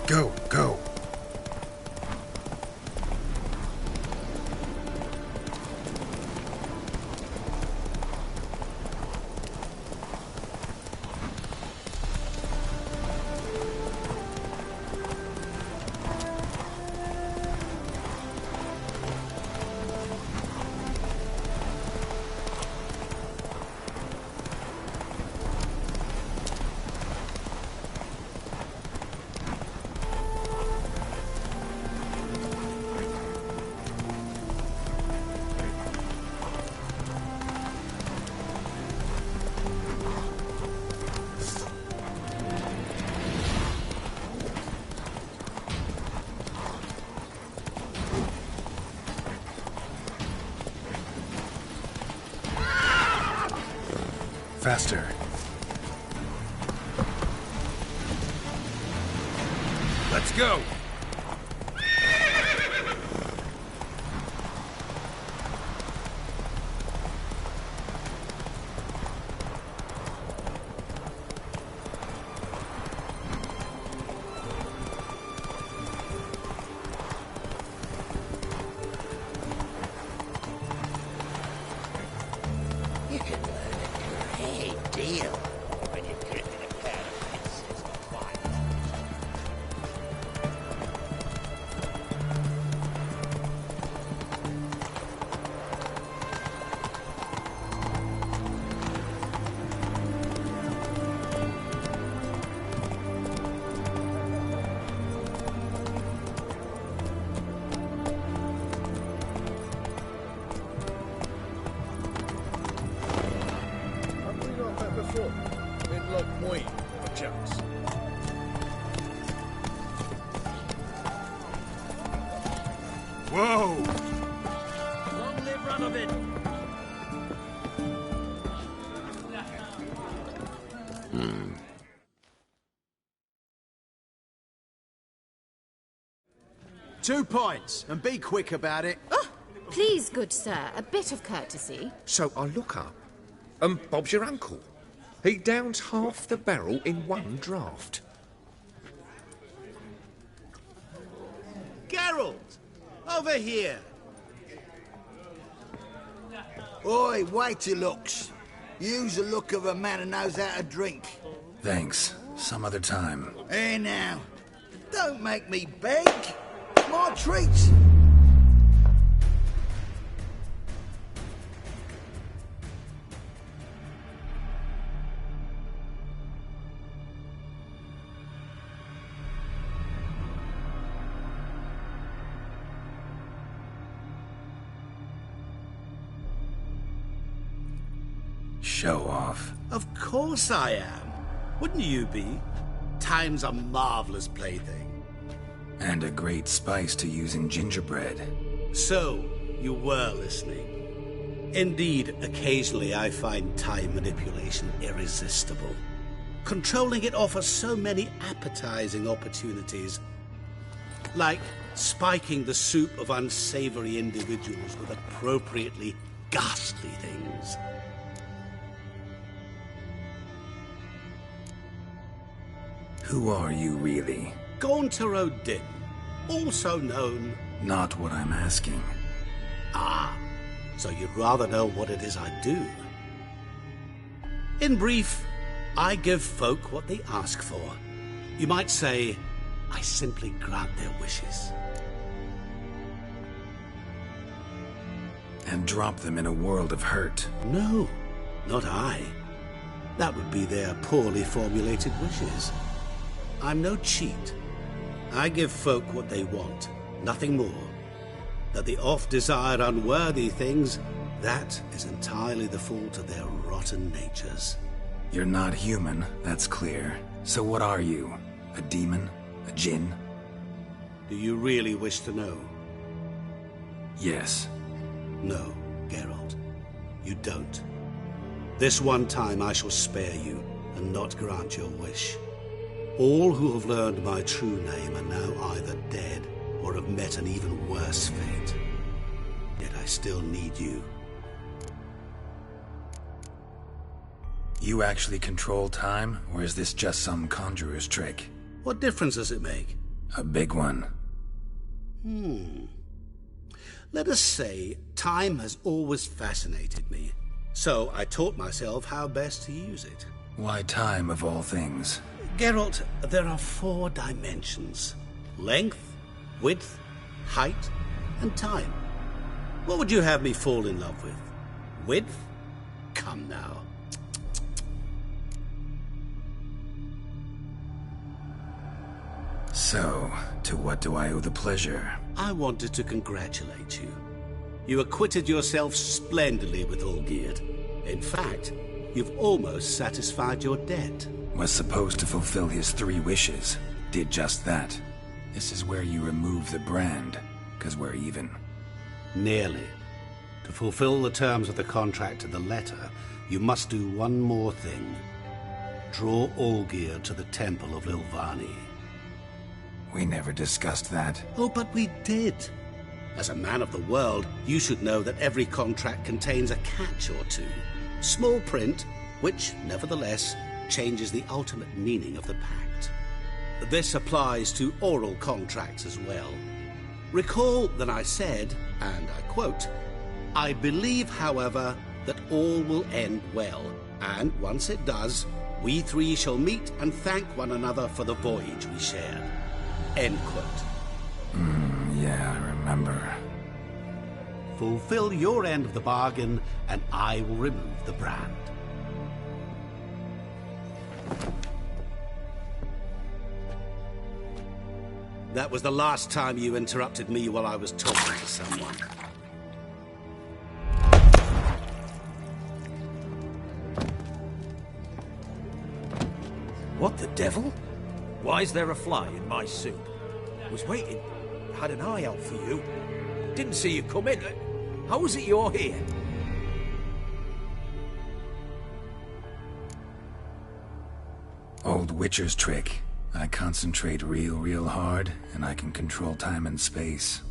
Go, go. Faster. Let's go! Whoa! Long live Radovid! 2 points, and be quick about it. Oh, please, good sir, a bit of courtesy. So I look up, and Bob's your uncle. He downs half the barrel in one draught. Geralt! Over here! Oi, wait till looks. Use the look of a man who knows how to drink. Thanks. Some other time. Here now. Don't make me beg. My treat. Show off. Of course I am. Wouldn't you be? Time's a marvelous plaything. And a great spice to use in gingerbread. So, you were listening. Indeed, occasionally I find time manipulation irresistible. Controlling it offers so many appetizing opportunities. Like spiking the soup of unsavory individuals with appropriately ghastly things. Who are you, really? Gaunter O'Din, also known... Not what I'm asking. Ah, so you'd rather know what it is I do. In brief, I give folk what they ask for. You might say, I simply grant their wishes. And drop them in a world of hurt. No, not I. That would be their poorly formulated wishes. I'm no cheat. I give folk what they want, nothing more. That they oft desire unworthy things, that is entirely the fault of their rotten natures. You're not human, that's clear. So what are you? A demon? A djinn? Do you really wish to know? Yes. No, Geralt. You don't. This one time I shall spare you, and not grant your wish. All who have learned my true name are now either dead or have met an even worse fate. Yet I still need you. You actually control time, or is this just some conjurer's trick? What difference does it make? A big one. Let us say, time has always fascinated me. So I taught myself how best to use it. Why time, of all things? Geralt, there are 4 dimensions. Length, width, height, and time. What would you have me fall in love with? Width? Come now. So, to what do I owe the pleasure? I wanted to congratulate you. You acquitted yourself splendidly with Olgierd. In fact, you've almost satisfied your debt. Was supposed to fulfill his 3 wishes. Did just that. This is where you remove the brand, 'cause we're even. Nearly. To fulfill the terms of the contract to the letter, you must do one more thing. Draw Olgierd to the Temple of Lilvani. We never discussed that. Oh, but we did. As a man of the world, you should know that every contract contains a catch or two. Small print, which, nevertheless, changes the ultimate meaning of the pact. This applies to oral contracts as well. Recall that I said, and I quote, "I believe, however, that all will end well, and once it does, we 3 shall meet and thank one another for the voyage we shared." End quote. Yeah, I remember. Fulfill your end of the bargain, and I will remove the brand. That was the last time you interrupted me while I was talking to someone. What the devil? Why is there a fly in my soup? Was waiting. Had an eye out for you. Didn't see you come in. How is it you're here? Old Witcher's trick. I concentrate real hard, and I can control time and space.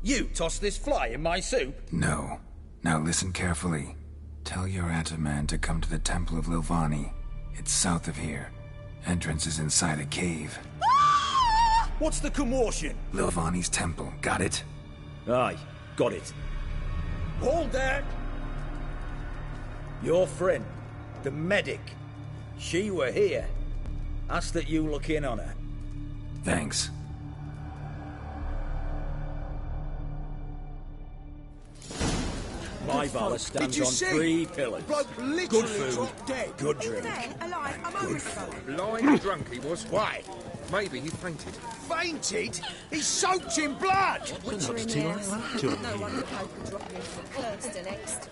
You tossed this fly in my soup? No. Now listen carefully. Tell your Ataman to come to the Temple of Lilvani. It's south of here. Entrance is inside a cave. What's the commotion? Lilvani's temple. Got it? Aye, got it. Hold there! Your friend, the medic. She were here. Ask that you look in on her. Thanks. My Valor stands on 3 pillars. Good food, good drink, good fun. Blind drunk he was. Why? Maybe he fainted. Fainted? He's soaked in blood! Witcher in there. No wonder Pope would drop you for cursed the next.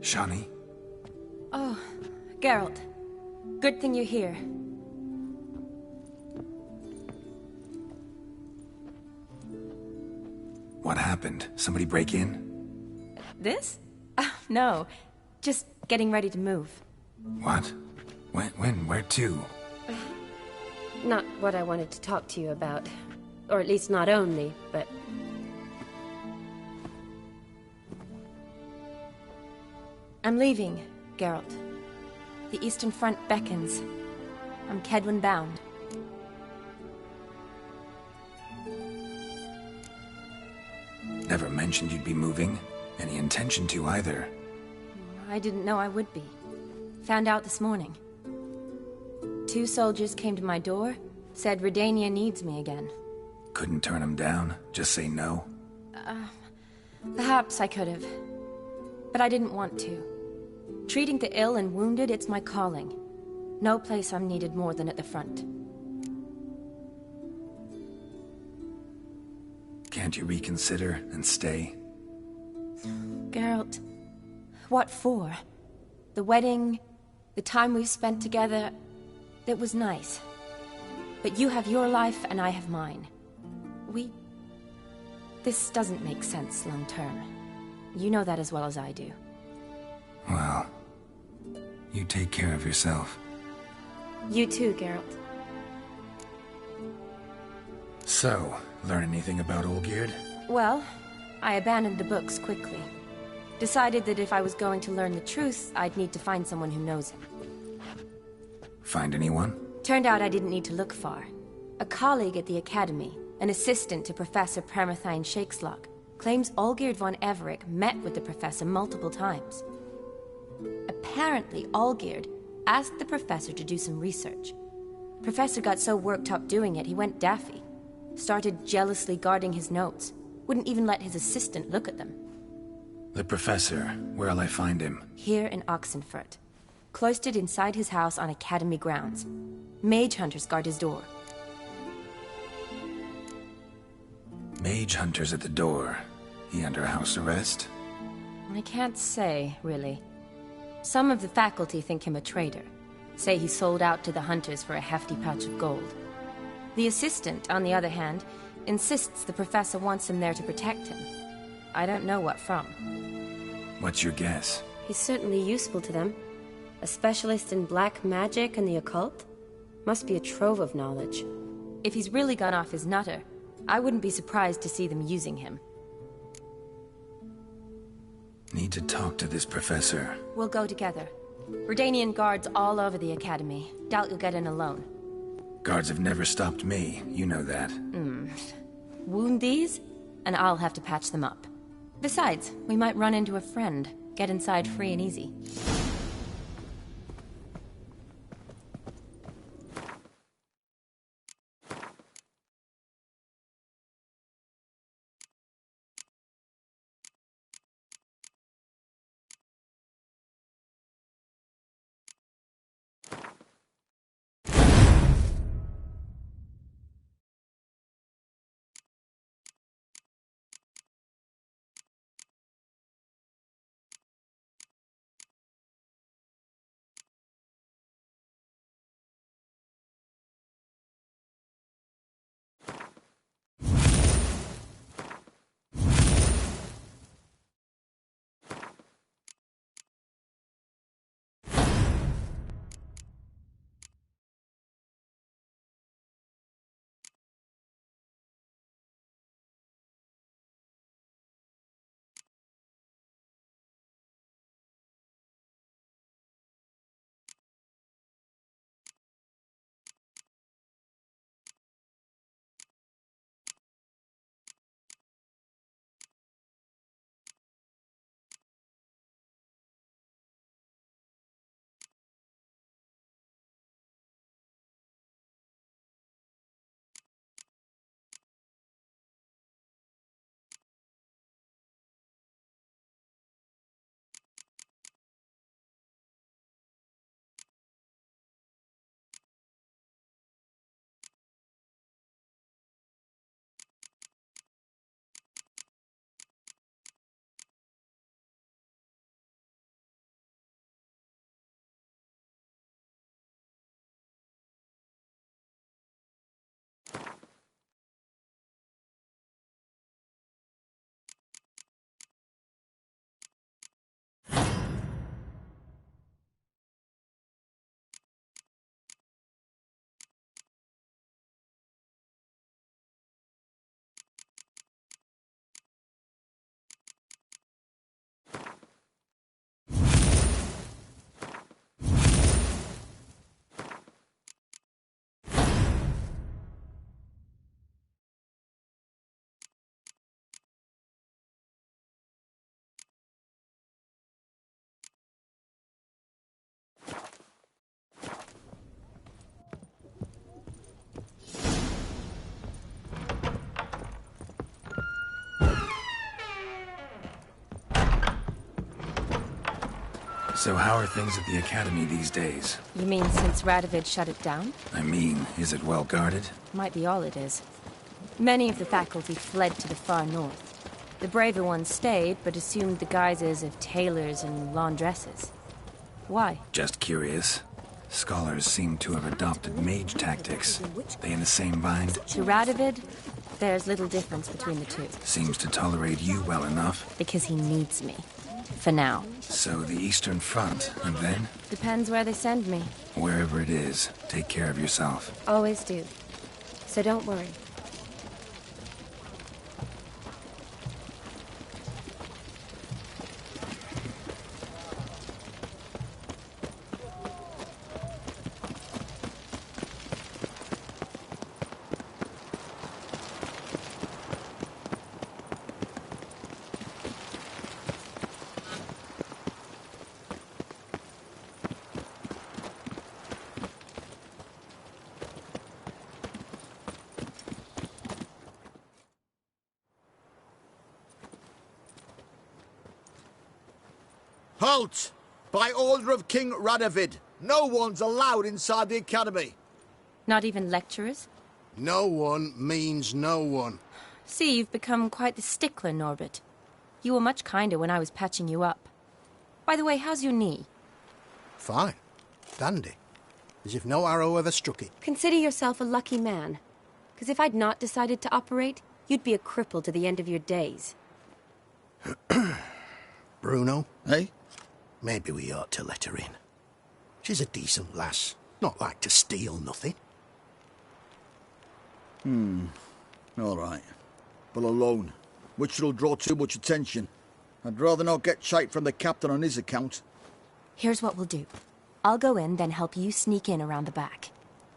Shani? Oh, Geralt. Good thing you're here. What happened? Somebody break in? This? No. Just getting ready to move. What? When? Where to? Not what I wanted to talk to you about. Or at least not only, but... I'm leaving, Geralt. The Eastern Front beckons. I'm Kedwin bound. Never mentioned you'd be moving. Any intention to either. I didn't know I would be. Found out this morning. 2 soldiers came to my door, said Redania needs me again. Couldn't turn him down? Just say no? Perhaps I could have. But I didn't want to. Treating the ill and wounded, it's my calling. No place I'm needed more than at the front. Can't you reconsider and stay? Geralt, what for? The wedding, the time we've spent together, it was nice. But you have your life and I have mine. This doesn't make sense long term. You know that as well as I do. Well, you take care of yourself. You too, Geralt. So, learn anything about Olgierd? Well, I abandoned the books quickly. Decided that if I was going to learn the truth, I'd need to find someone who knows him. Find anyone? Turned out I didn't need to look far. A colleague at the Academy, an assistant to Professor Permathine Shakeslog, claims Olgierd von Everec met with the professor multiple times. Apparently, Olgierd asked the professor to do some research. Professor got so worked up doing it, he went daffy. Started jealously guarding his notes. Wouldn't even let his assistant look at them. The professor, where'll I find him? Here in Oxenfurt. Cloistered inside his house on Academy grounds. Mage hunters guard his door. Mage hunters at the door. He under house arrest? I can't say, really. Some of the faculty think him a traitor. Say he sold out to the hunters for a hefty patch of gold. The assistant, on the other hand, insists the professor wants him there to protect him. I don't know what from. What's your guess? He's certainly useful to them. A specialist in black magic and the occult? Must be a trove of knowledge. If he's really gone off his nutter, I wouldn't be surprised to see them using him. Need to talk to this professor. We'll go together. Redanian guards all over the Academy. Doubt you'll get in alone. Guards have never stopped me, you know that. Wound these, and I'll have to patch them up. Besides, we might run into a friend. Get inside free and easy. So how are things at the Academy these days? You mean since Radovid shut it down? I mean, is it well guarded? Might be all it is. Many of the faculty fled to the far north. The braver ones stayed, but assumed the guises of tailors and laundresses. Why? Just curious. Scholars seem to have adopted mage tactics. They in the same bind? To Radovid, there's little difference between the two. Seems to tolerate you well enough. Because he needs me. For now. So the Eastern Front, and then? Depends where they send me. Wherever it is, take care of yourself. Always do. So don't worry. Halt! By order of King Radovid, no one's allowed inside the Academy. Not even lecturers? No one means no one. See, you've become quite the stickler, Norbert. You were much kinder when I was patching you up. By the way, how's your knee? Fine. Dandy. As if no arrow ever struck it. Consider yourself a lucky man. Because if I'd not decided to operate, you'd be a cripple to the end of your days. Bruno, eh? Maybe we ought to let her in. She's a decent lass. Not like to steal nothing. All right. But alone, which will draw too much attention. I'd rather not get shite from the captain on his account. Here's what we'll do. I'll go in, then help you sneak in around the back.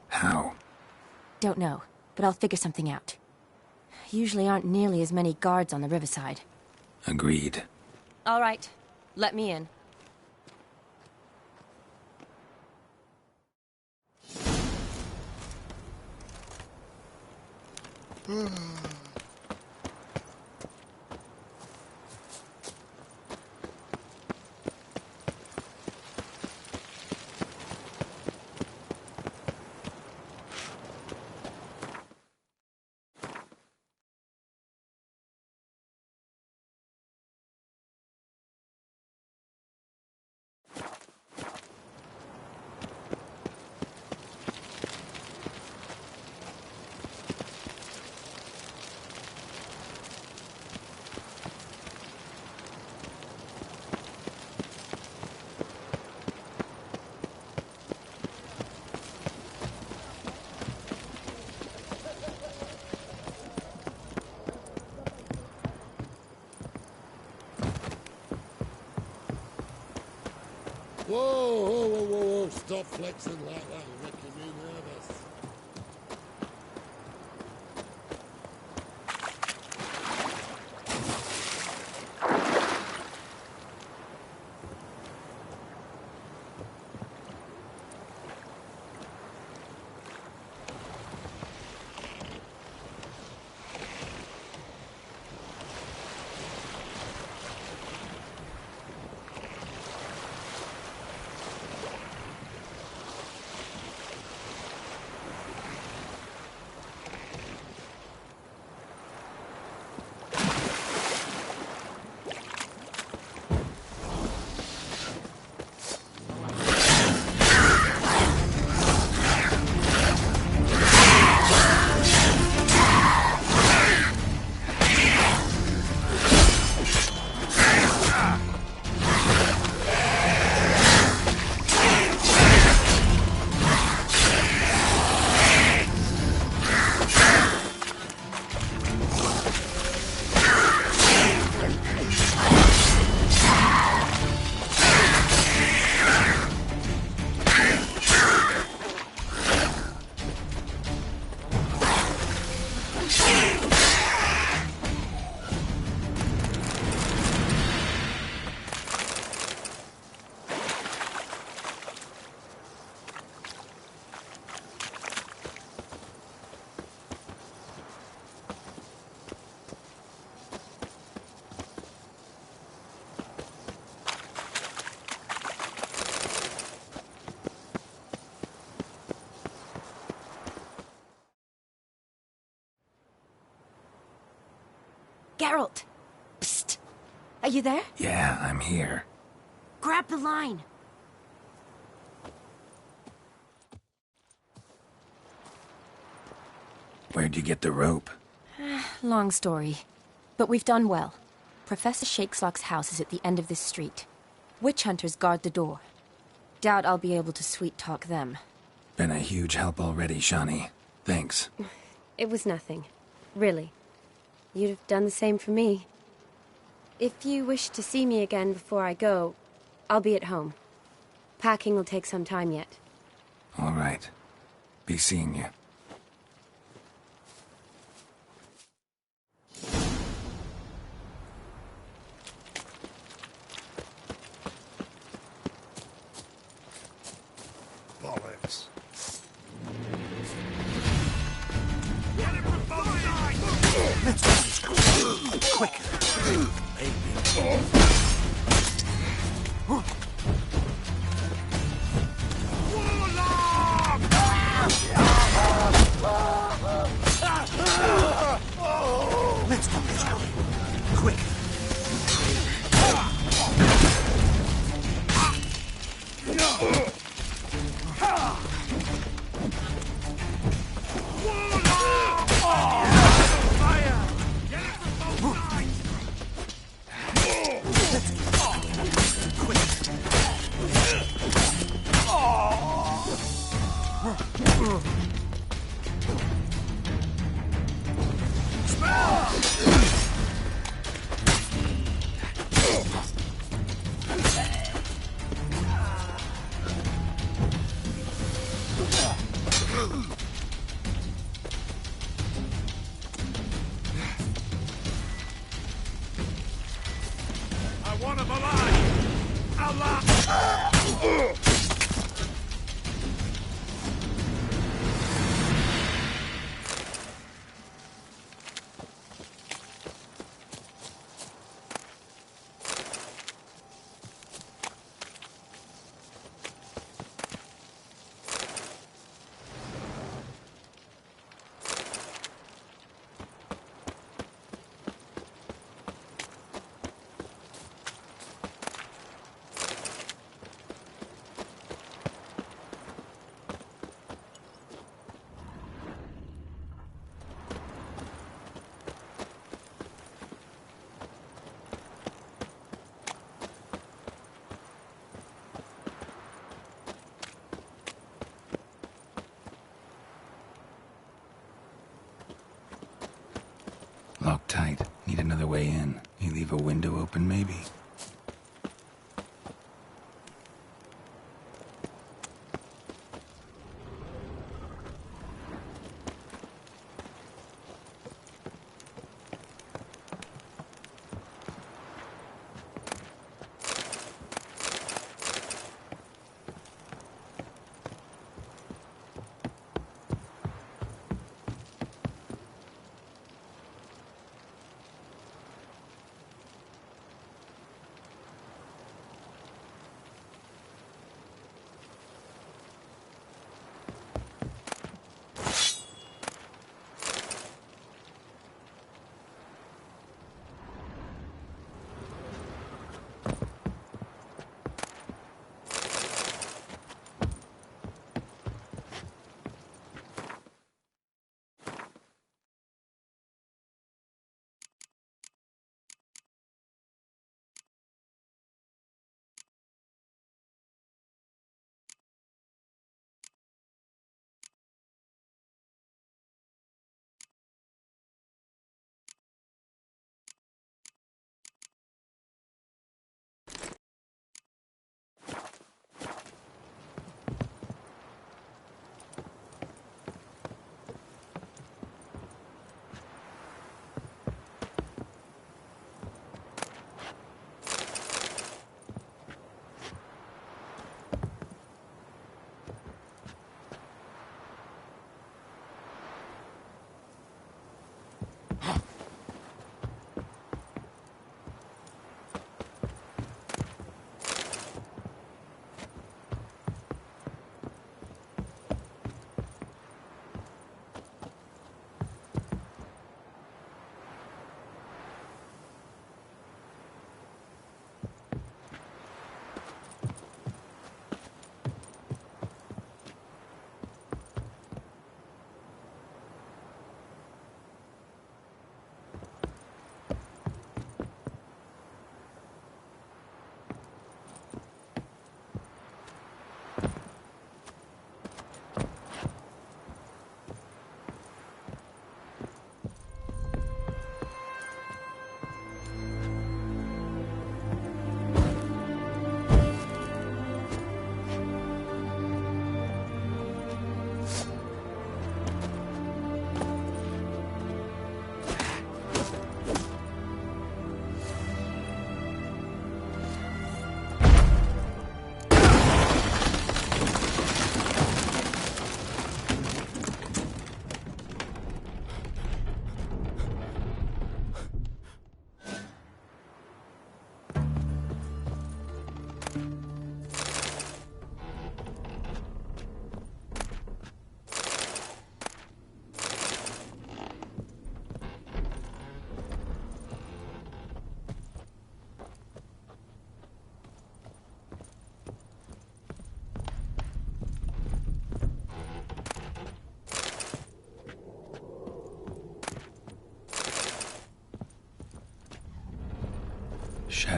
How? Don't know, but I'll figure something out. Usually aren't nearly as many guards on the riverside. Agreed. All right, let me in. Whoa, stop flexing like that, you're making me nervous. Geralt! Psst! Are you there? Yeah, I'm here. Grab the line! Where'd you get the rope? Long story. But we've done well. Professor Shakeslock's house is at the end of this street. Witch hunters guard the door. Doubt I'll be able to sweet-talk them. Been a huge help already, Shani. Thanks. It was nothing. Really. You'd have done the same for me. If you wish to see me again before I go, I'll be at home. Packing will take some time yet. All right. Be seeing you. Bollocks. Let's go. Quick. Let's do this quick. I want him alive! Allah! Locked tight. Need another way in. You leave a window open, maybe?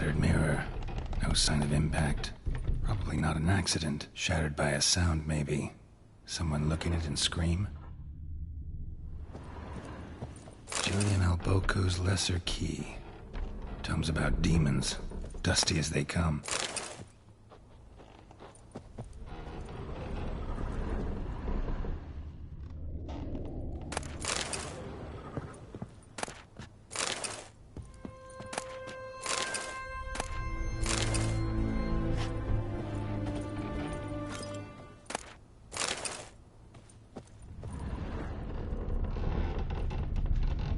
Shattered mirror. No sign of impact. Probably not an accident. Shattered by a sound, maybe. Someone looking at it and scream? Julian Alboco's Lesser Key. Tomes about demons. Dusty as they come.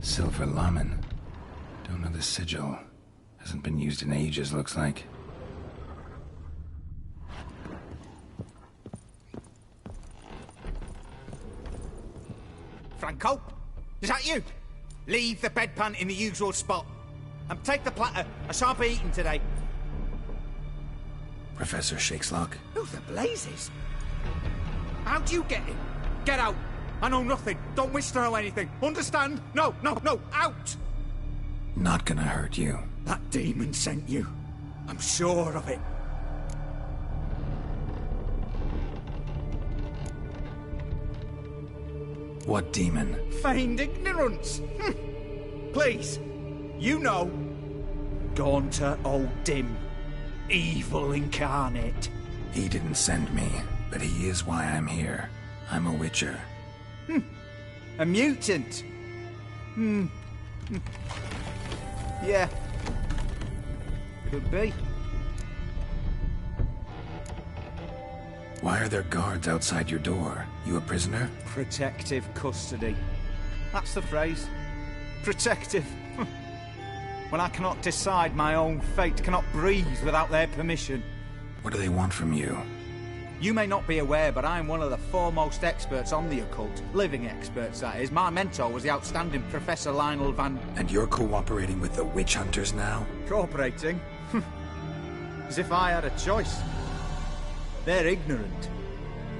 Silver Lamen. Don't know the sigil. Hasn't been used in ages, looks like. Franco? Is that you? Leave the bedpan in the usual spot. And take the platter. I shan't be eating today. Professor Shakeslock? Who the blazes? How'd you get in? Get out! I know nothing. Don't wish to know anything. Understand? No, no, no! Out! Not gonna hurt you. That demon sent you. I'm sure of it. What demon? Feigned ignorance. Please, you know. Gaunter O'Dim. Evil incarnate. He didn't send me, but he is why I'm here. I'm a witcher. A mutant. Yeah. Could be. Why are there guards outside your door? You a prisoner? Protective custody. That's the phrase. Protective. When I cannot decide my own fate, cannot breathe without their permission. What do they want from you? You may not be aware, but I'm one of the foremost experts on the occult. Living experts, that is. My mentor was the outstanding Professor Lionel Van... And you're cooperating with the witch hunters now? Cooperating? As if I had a choice. They're ignorant,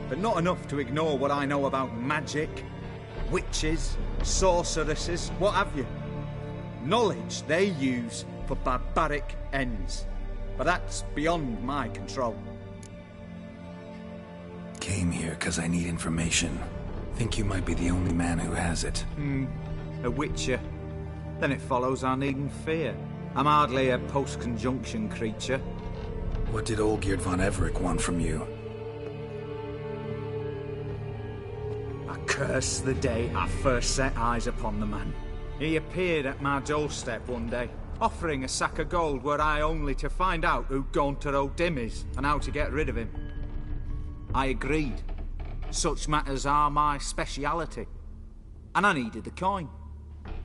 but not enough to ignore what I know about magic, witches, sorceresses, what have you. Knowledge they use for barbaric ends. But that's beyond my control. Came here because I need information. Think you might be the only man who has it. A witcher. Then it follows I needn't fear. I'm hardly a post-conjunction creature. What did Olgierd von Everec want from you? I curse the day I first set eyes upon the man. He appeared at my doorstep one day, offering a sack of gold were I only to find out who Gaunter O'Dim is and how to get rid of him. I agreed. Such matters are my speciality. And I needed the coin.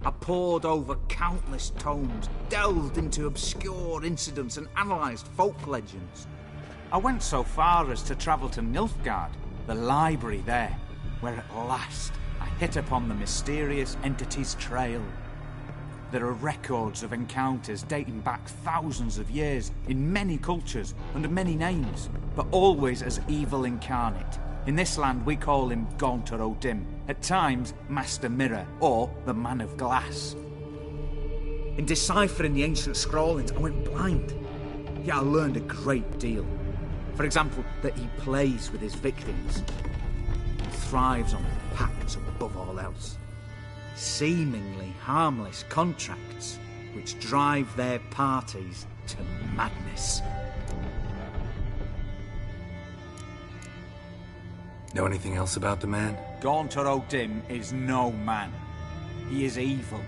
I pored over countless tomes, delved into obscure incidents and analysed folk legends. I went so far as to travel to Nilfgaard, the library there, where at last I hit upon the mysterious entity's trail. There are records of encounters dating back thousands of years in many cultures under many names, but always as evil incarnate. In this land we call him Gaunter O'Dim, at times Master Mirror or the Man of Glass. In deciphering the ancient scrawlings I went blind, yet I learned a great deal. For example, that he plays with his victims and thrives on pacts above all else. Seemingly harmless contracts which drive their parties to madness. Know anything else about the man? Gaunter O'Dim is no man. He is evil.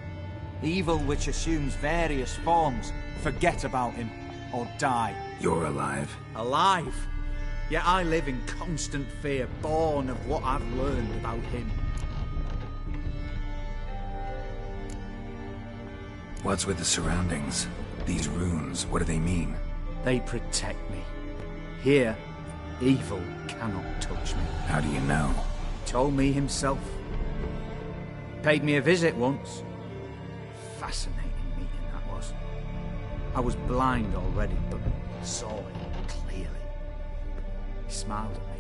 Evil which assumes various forms. Forget about him, or die. You're alive. Alive? Yet I live in constant fear, born of what I've learned about him. What's with the surroundings? These runes, what do they mean? They protect me. Here, evil cannot touch me. How do you know? He told me himself. Paid me a visit once. Fascinating meeting that was. I was blind already, but saw him clearly. He smiled at me.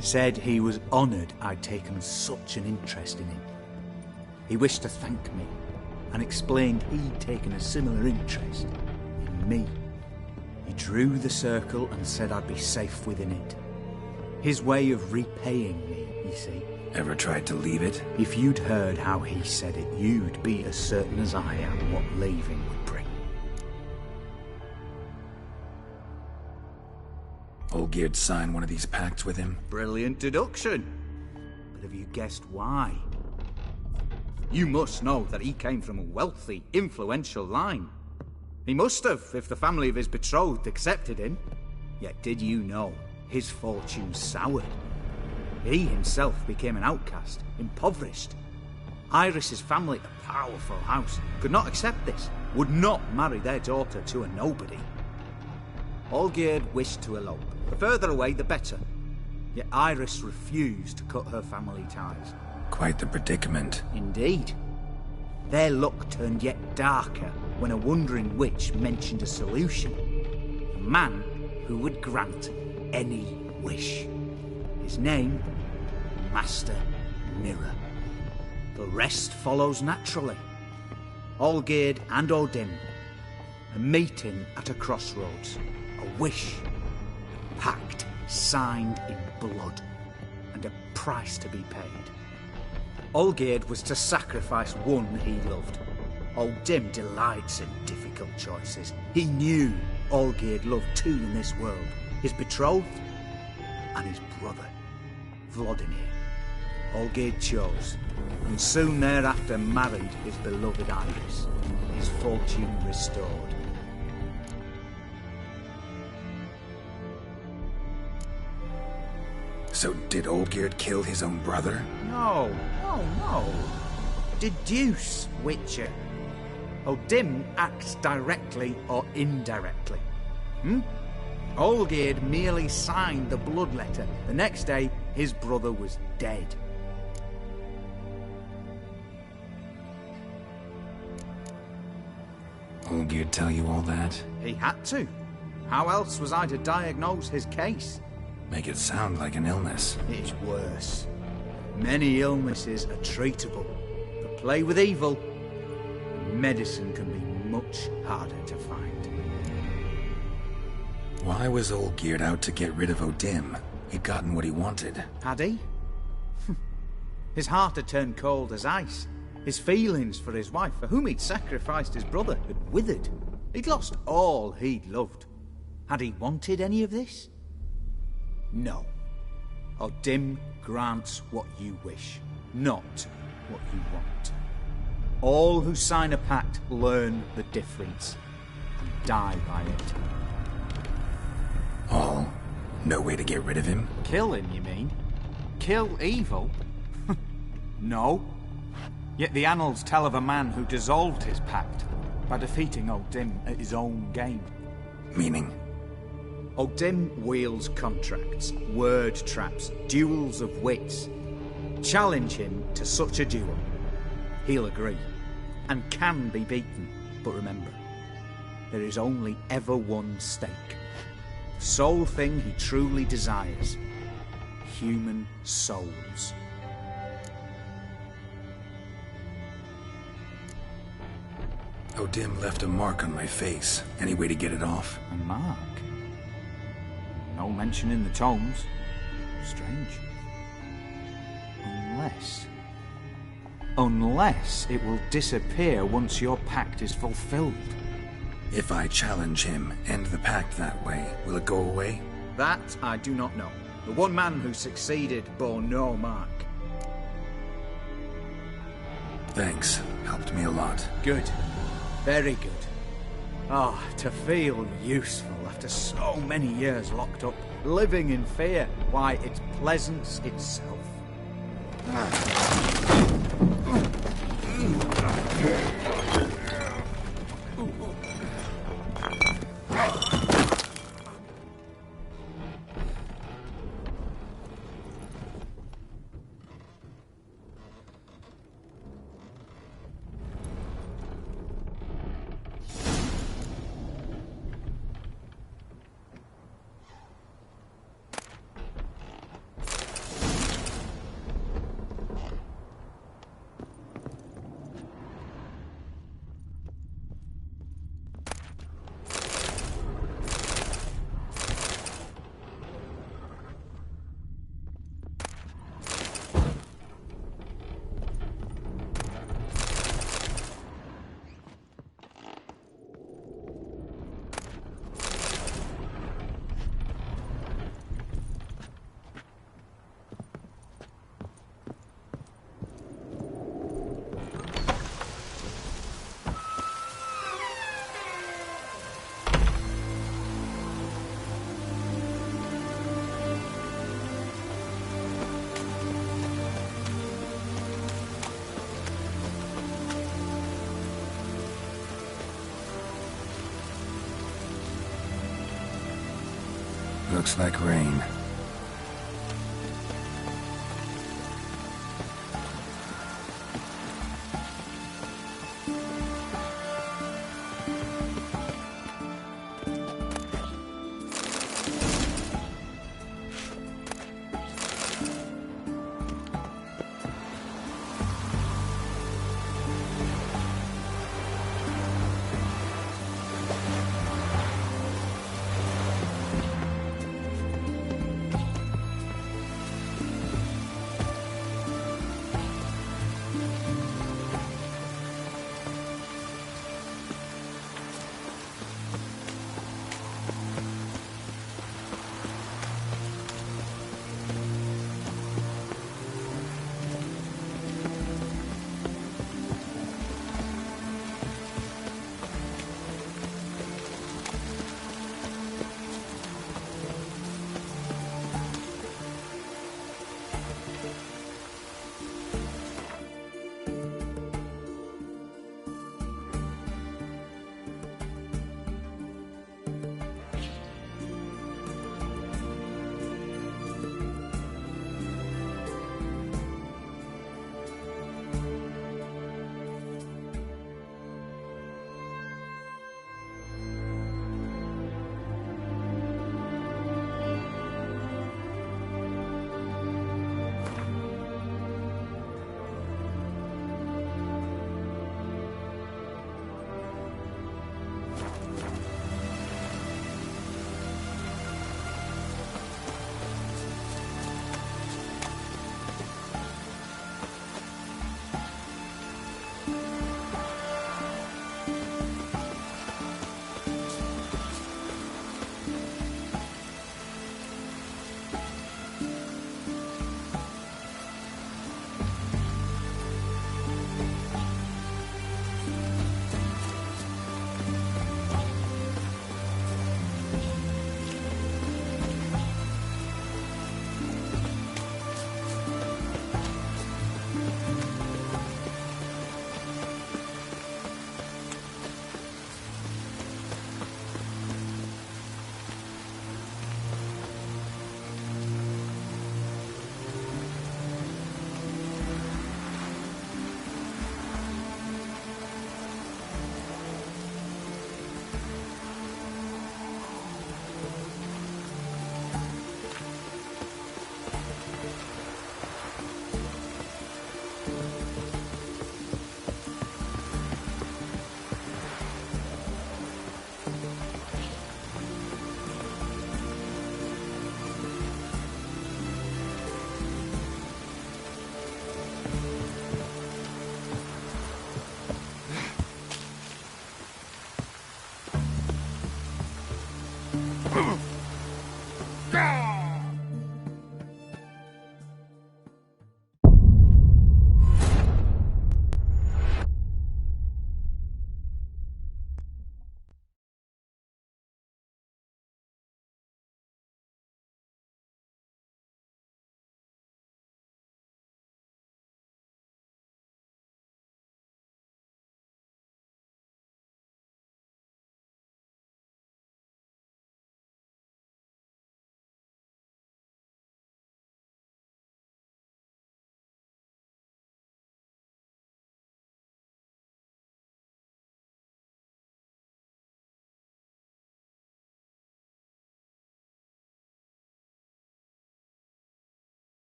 Said he was honoured I'd taken such an interest in him. He wished to thank me and explained he'd taken a similar interest in me. He drew the circle and said I'd be safe within it. His way of repaying me, you see. Ever tried to leave it? If you'd heard how he said it, you'd be as certain as I am what leaving would bring. Olgierd signed one of these pacts with him? Brilliant deduction. But have you guessed why? You must know that he came from a wealthy, influential line. He must have, if the family of his betrothed accepted him. Yet did you know his fortune soured? He himself became an outcast, impoverished. Iris's family, a powerful house, could not accept this, would not marry their daughter to a nobody. Olgierd wished to elope. The further away, the better. Yet Iris refused to cut her family ties. Quite the predicament. Indeed. Their luck turned yet darker when a wandering witch mentioned a solution. A man who would grant any wish. His name, Master Mirror. The rest follows naturally. Olgierd and Odin, a meeting at a crossroads, a wish, a pact signed in blood, and a price to be paid. Olgierd was to sacrifice one he loved. Odin delights in difficult choices. He knew Olgierd loved two in this world, his betrothed and his brother, Vladimir. Olgierd chose, and soon thereafter married his beloved Iris, his fortune restored. So did Olgierd kill his own brother? No. Deduce, Witcher. Odin acts directly or indirectly. Olgierd merely signed the blood letter. The next day, his brother was dead. Olgierd tell you all that? He had to. How else was I to diagnose his case? Make it sound like an illness. It's worse. Many illnesses are treatable, but play with evil, medicine can be much harder to find. Why was Olgierd out to get rid of Odin? He'd gotten what he wanted. Had he? His heart had turned cold as ice. His feelings for his wife, for whom he'd sacrificed his brother, had withered. He'd lost all he'd loved. Had he wanted any of this? No. Odin grants what you wish, not what you want. All who sign a pact learn the difference and die by it. All? No way to get rid of him? Kill him, you mean? Kill evil? No. Yet the annals tell of a man who dissolved his pact by defeating Odin at his own game. Meaning? Odin wields contracts, word traps, duels of wits. Challenge him to such a duel. He'll agree, and can be beaten. But remember, there is only ever one stake. The sole thing he truly desires. Human souls. Odin left a mark on my face. Any way to get it off? A mark? No mention in the tomes. Strange. Unless it will disappear once your pact is fulfilled. If I challenge him, end the pact that way, will it go away? That I do not know. The one man who succeeded bore no mark. Thanks. Helped me a lot. Good. Very good. Oh, to feel useful after so many years locked up, living in fear. Why, it's pleasance itself. Looks like rain.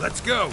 Let's go!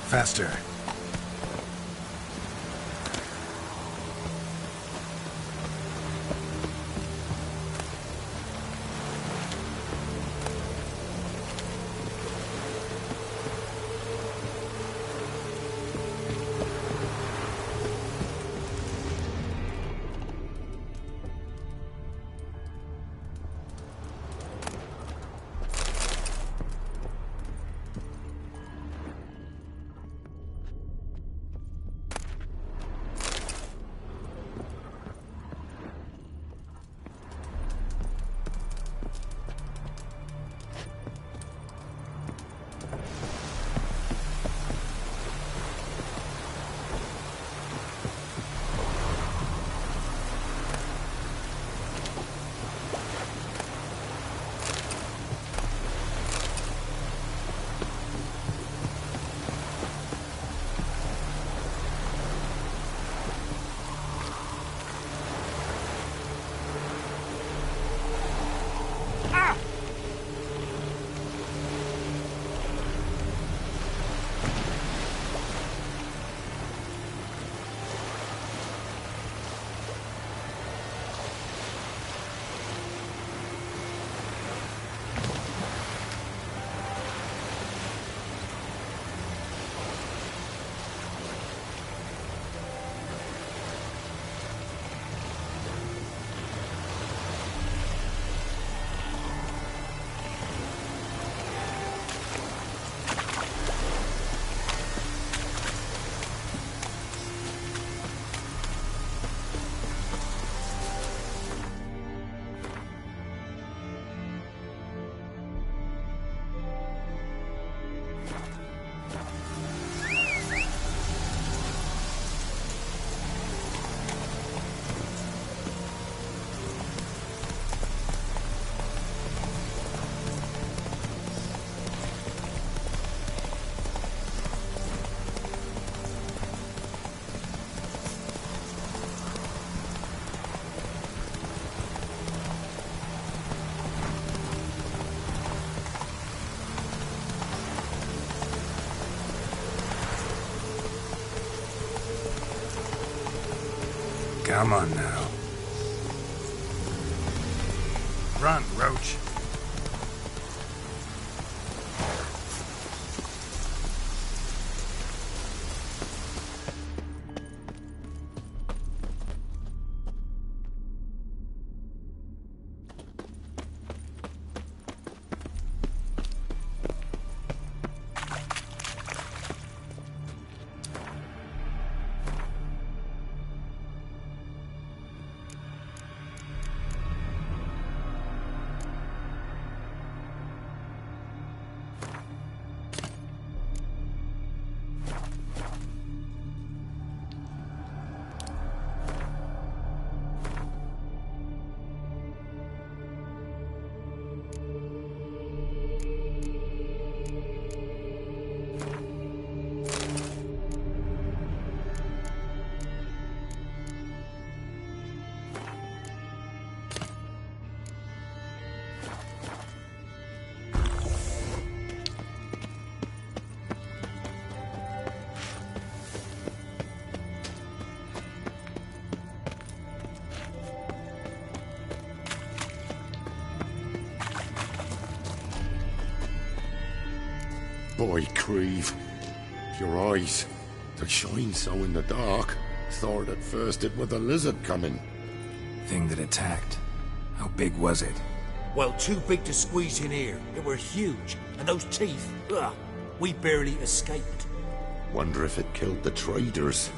Faster. Come on now. Run, Roach. Boy, Creve, your eyes, they shine so in the dark. Thought at first it was a lizard coming. Thing that attacked. How big was it? Well, too big to squeeze in here. It were huge. And those teeth, ugh, we barely escaped. Wonder if it killed the traders.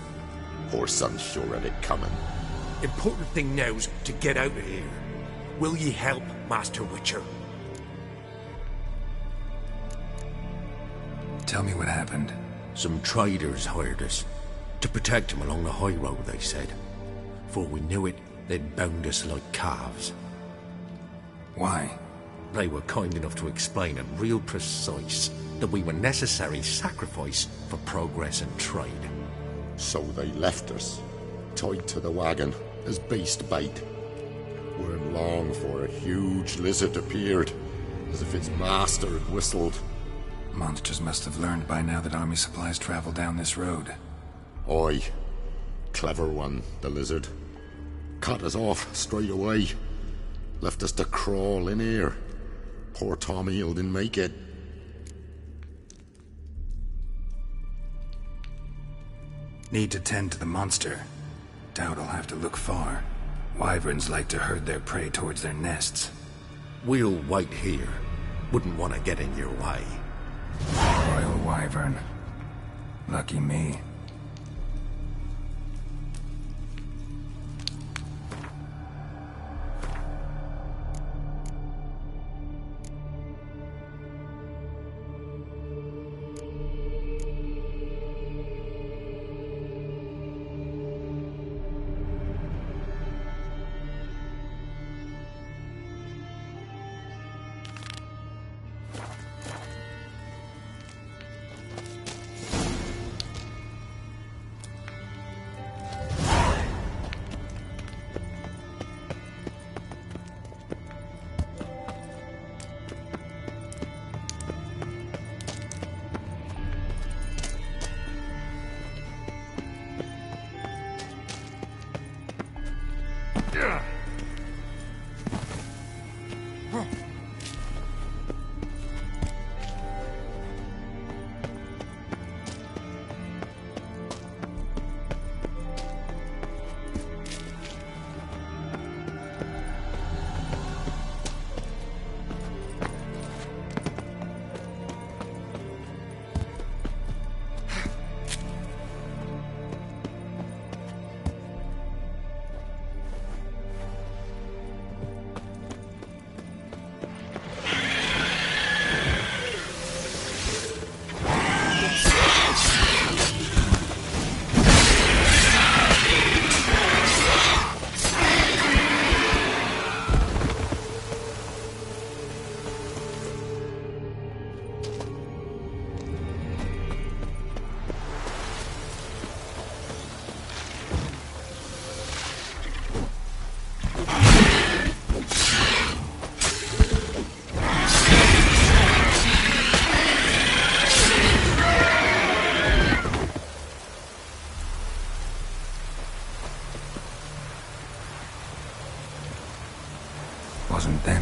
Poor son's sure had it coming. Important thing now's to get out of here. Will ye help, Master Witcher? Tell me what happened. Some traders hired us. To protect them along the high road, they said. Before we knew it, they'd bound us like calves. Why? They were kind enough to explain it real precise, that we were necessary sacrifice for progress and trade. So they left us, tied to the wagon, as beast bait. Weren't long for a huge lizard appeared, as if its master had whistled. Monsters must have learned by now that army supplies travel down this road. Oi. Clever one, the lizard. Cut us off straight away. Left us to crawl in here. Poor Tommy didn't make it. Need to tend to the monster. Doubt I'll have to look far. Wyverns like to herd their prey towards their nests. We'll wait here. Wouldn't want to get in your way. Royal Wyvern. Lucky me.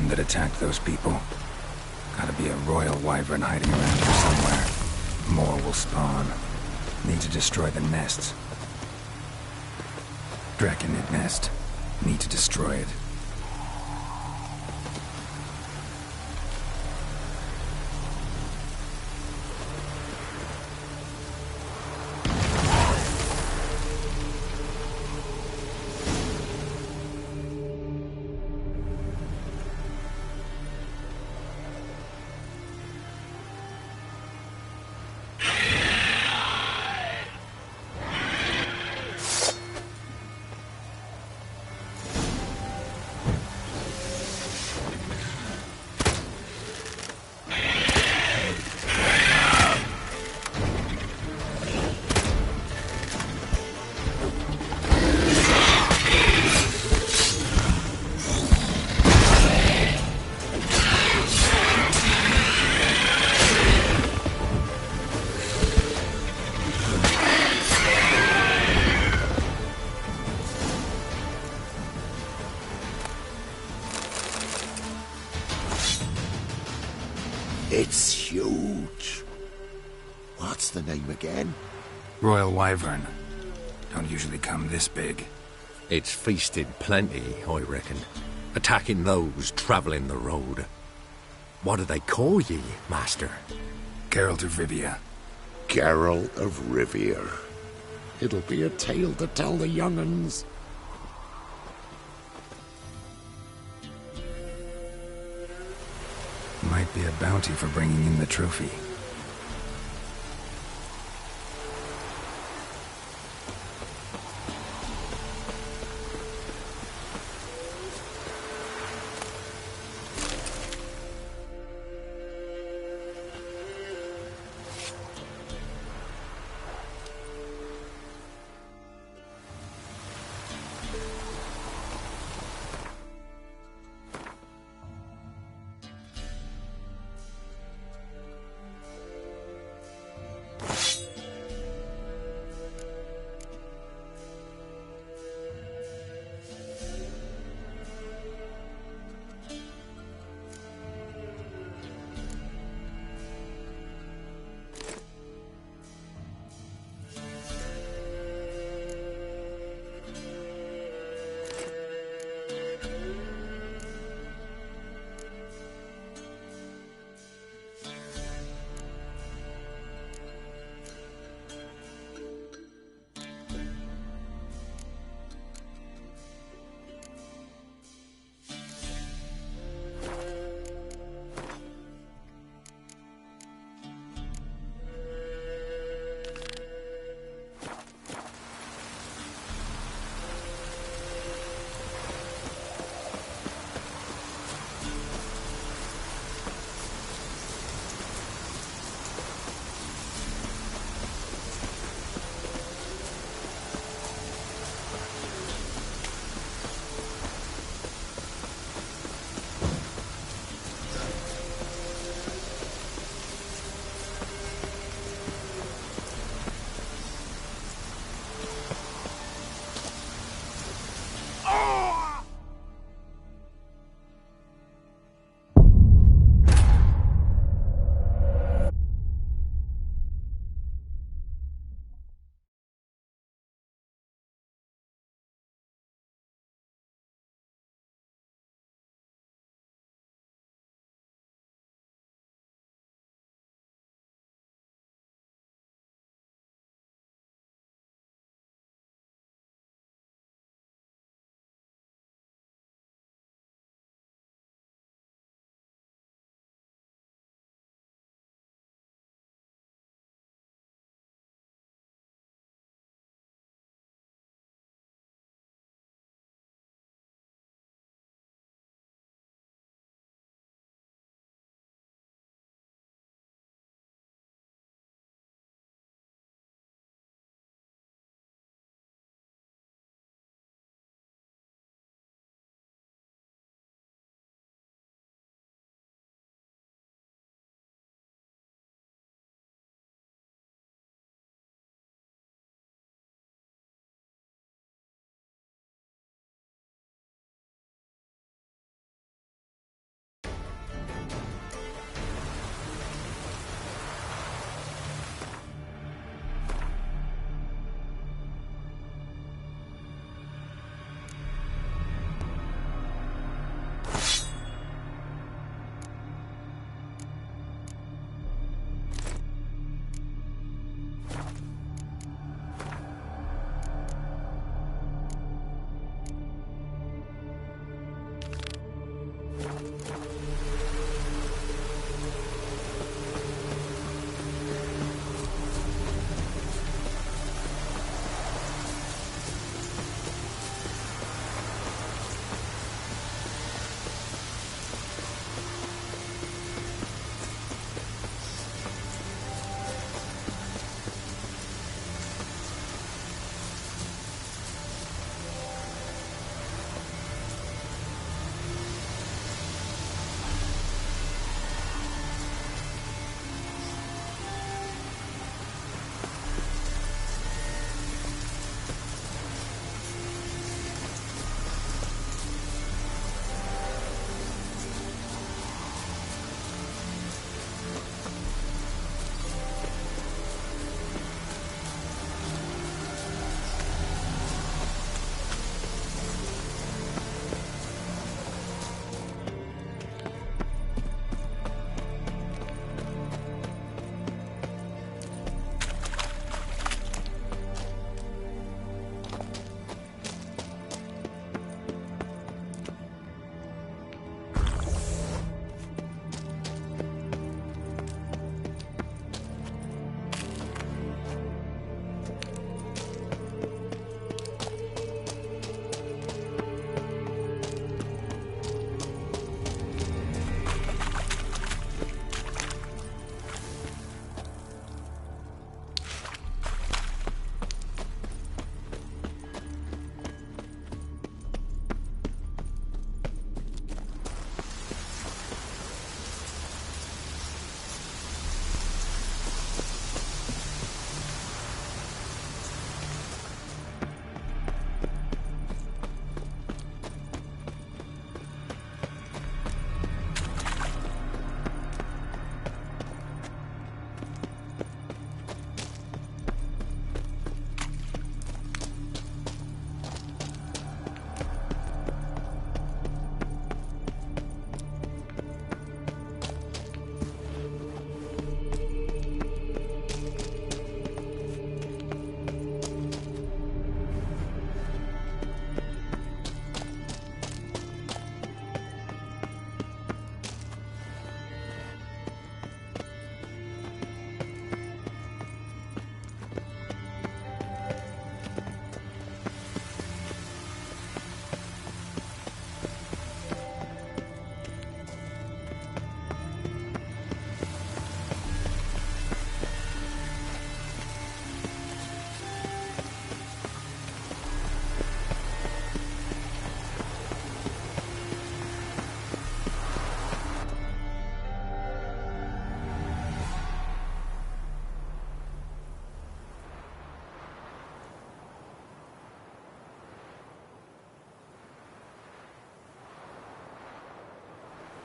one that attacked those people. Gotta be a royal wyvern hiding around here somewhere. More will spawn. Need to destroy the nests. Draconid nest. Need to destroy it. It's huge. What's the name again? Royal wyvern. Don't usually come this big. It's feasted plenty, I reckon. Attacking those travelling the road. What do they call ye, Master? Geralt of Rivia. Geralt of Rivia. It'll be a tale to tell the young'uns. Might be a bounty for bringing in the trophy.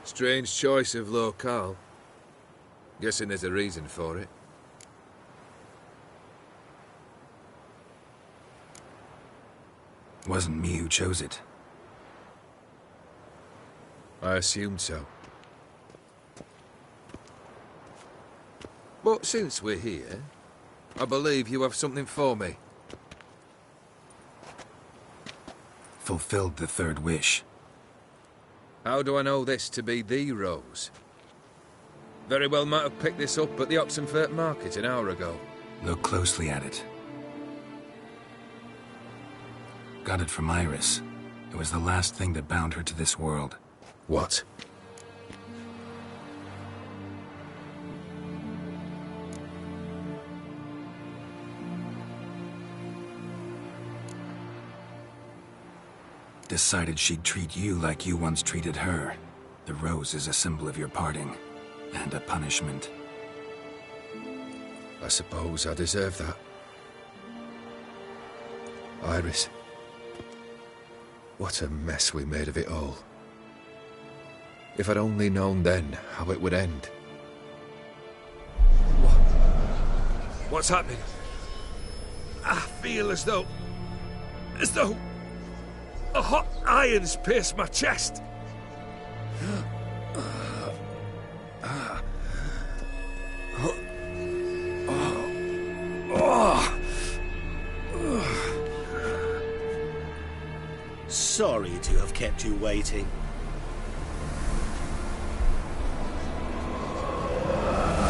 Strange choice of locale. Guessing there's a reason for it. Wasn't me who chose it. I assumed so. But since we're here, I believe you have something for me. Fulfilled the third wish. How do I know this to be the rose? Very well might have picked this up at the Oxenfurt market an hour ago. Look closely at it. Got it from Iris. It was the last thing that bound her to this world. What? Decided she'd treat you like you once treated her. The rose is a symbol of your parting, and a punishment. I suppose I deserve that. Iris. What a mess we made of it all. If I'd only known then how it would end. What's happening? I feel as though a hot iron's pierced my chest. Sorry to have kept you waiting.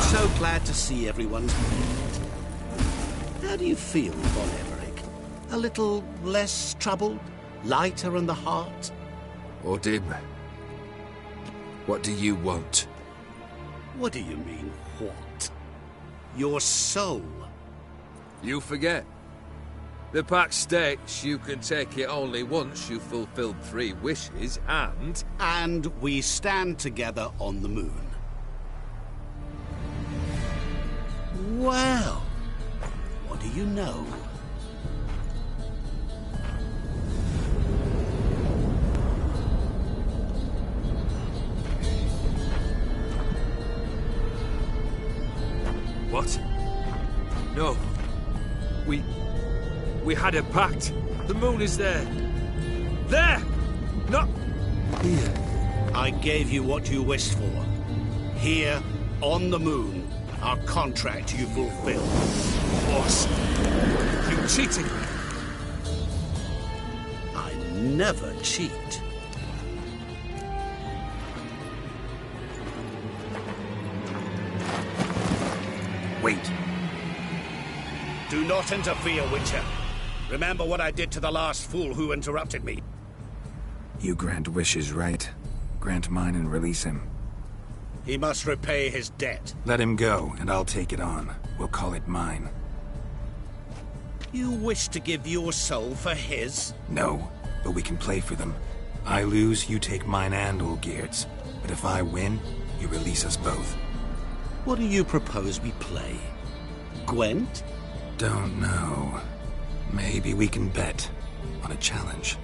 So glad to see everyone's made. How do you feel, Von Everett? A little less troubled? Lighter in the heart? Or dim? What do you want? What do you mean, what? Your soul. You forget. The pact states you can take it only once you've fulfilled 3 wishes, and... And we stand together on the moon. Well, what do you know? What? No. We had a pact. The moon is there. There! Not here. I gave you what you wished for. Here, on the moon, our contract you fulfilled. Boss, you cheated me. I never cheat. Wait. Do not interfere, Witcher. Remember what I did to the last fool who interrupted me. You grant wishes, right? Grant mine and release him. He must repay his debt. Let him go, and I'll take it on. We'll call it mine. You wish to give your soul for his? No, but we can play for them. I lose, you take mine and Olgierd's. But if I win, you release us both. What do you propose we play? Gwent? Don't know. Maybe we can bet on a challenge.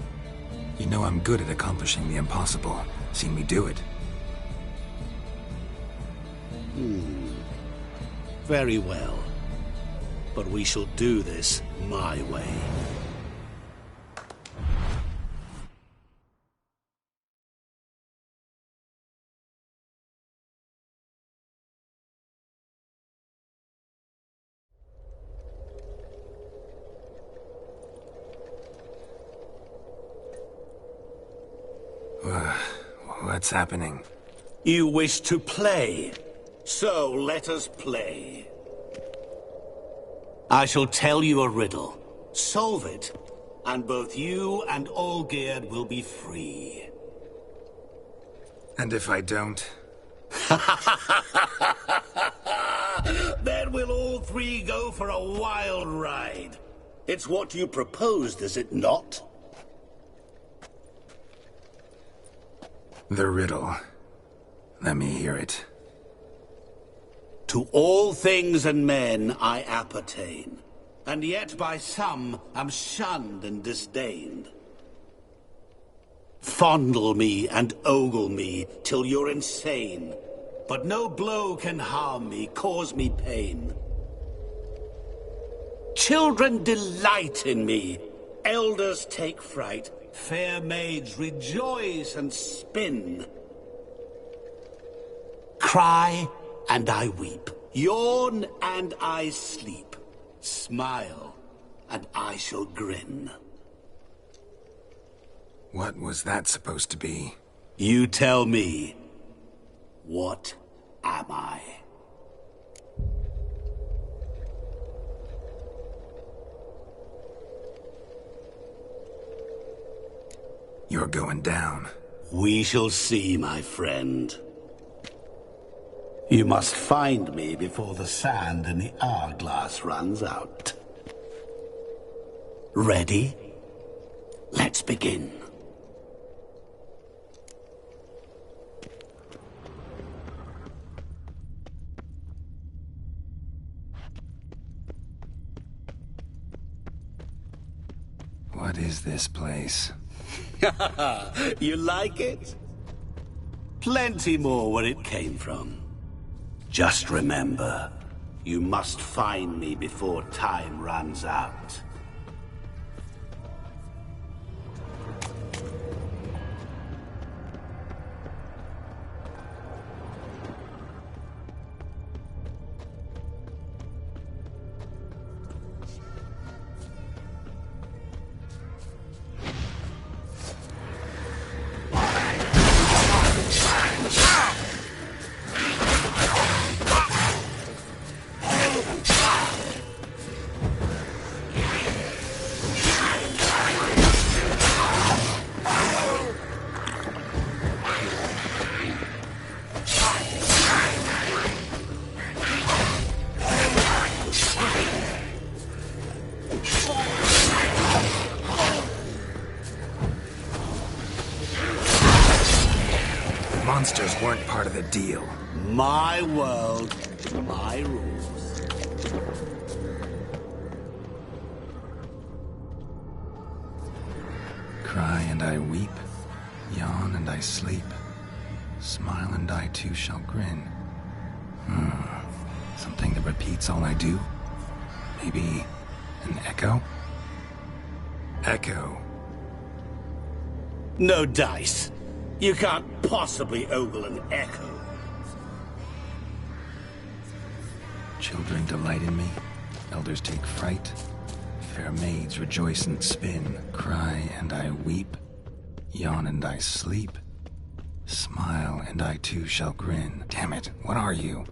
You know I'm good at accomplishing the impossible. Seen me do it. Very well. But we shall do this my way. What's happening? You wish to play, so let us play. I shall tell you a riddle. Solve it, and both you and Olgierd will be free. And if I don't? Then we'll all 3 go for a wild ride. It's what you proposed, is it not? The riddle. Let me hear it. To all things and men I appertain, and yet by some am shunned and disdained. Fondle me and ogle me till you're insane. But no blow can harm me, cause me pain. Children delight in me. Elders take fright. Fair maids rejoice and spin. Cry and I weep. Yawn and I sleep. Smile and I shall grin. What was that supposed to be? You tell me. What am I? You're going down. We shall see, my friend. You must find me before the sand in the hourglass runs out. Ready? Let's begin. What is this place? You like it? Plenty more where it came from. Just remember, you must find me before time runs out. Monsters weren't part of the deal. My world, my rules. Cry and I weep, yawn and I sleep, smile and I too shall grin. Something that repeats all I do? Maybe an echo? Echo. No dice. You can't possibly ogle an echo. Children delight in me, elders take fright, fair maids rejoice and spin, cry and I weep, yawn and I sleep, smile and I too shall grin. Damn it, what are you?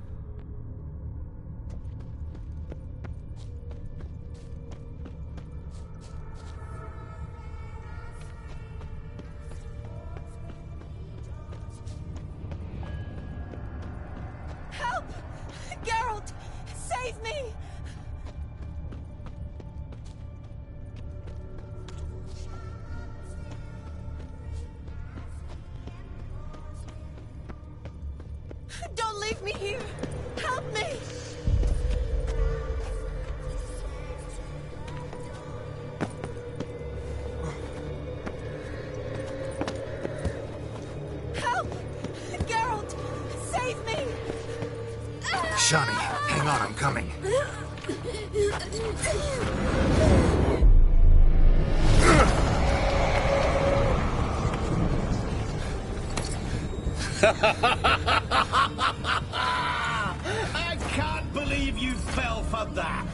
Save me! Don't leave me here! Help me! Help! Geralt! Save me! Shani, hang on, I'm coming. I can't believe you fell for that.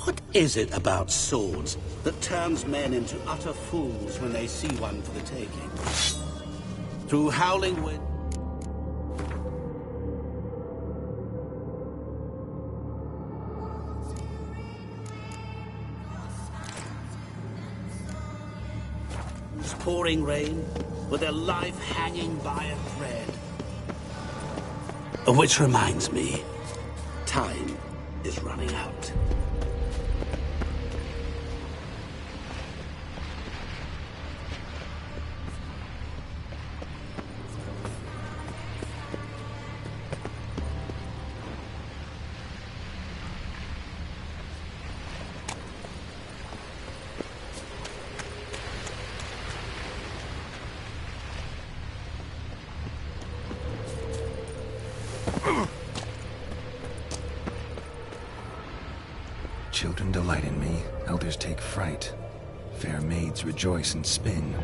What is it about swords that turns men into utter fools when they see one for the taking? Through howling wind... pouring rain, with their life hanging by a thread. Which reminds me, time is running out. Children delight in me, elders take fright. Fair maids rejoice and spin.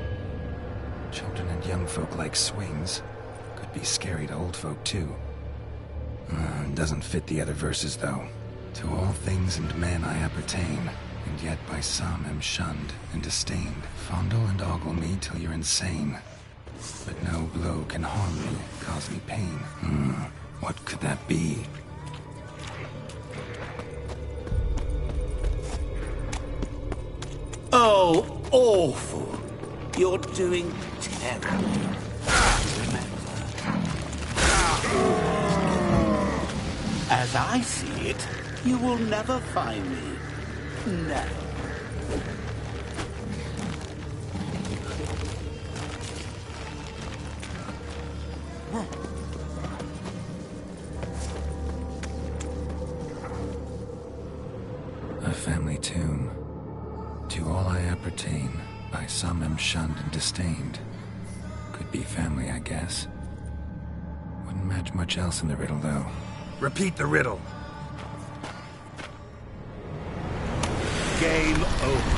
Children and young folk like swings. Could be scary to old folk too. Doesn't fit the other verses though. To all things and men I appertain, and yet by some am shunned and disdained. Fondle and ogle me till you're insane. But no blow can harm me, cause me pain. What could that be? Oh, awful. You're doing terribly. Remember. As I see it, you will never find me. Never. A family tomb. To all I appertain, by some am shunned and disdained. Could be family, I guess. Wouldn't match much else in the riddle, though. Repeat the riddle. Game over.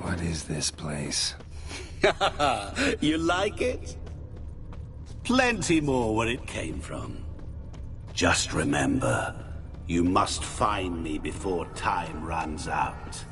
What is this place? You like it? Plenty more where it came from. Just remember, you must find me before time runs out.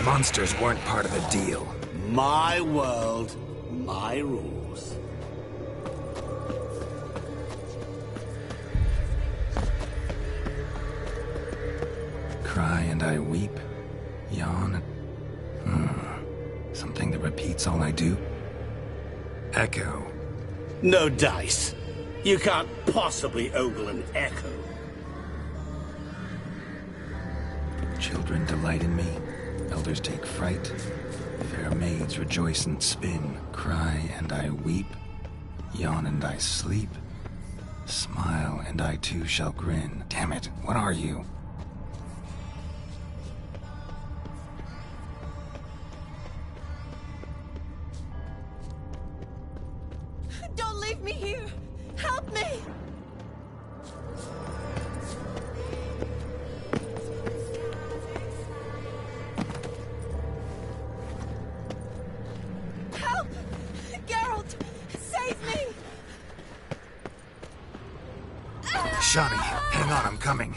Monsters weren't part of the deal. My world, my rules. Cry and I weep, yawn. Something that repeats all I do. Echo. No dice. You can't possibly ogle an echo. Children delight in me, elders take fright. Fair maids rejoice and spin, cry and I weep, yawn and I sleep, smile and I too shall grin. Damn it, what are you? Don't leave me here! Help me! Help! Geralt! Save me! Shani, hang on, I'm coming.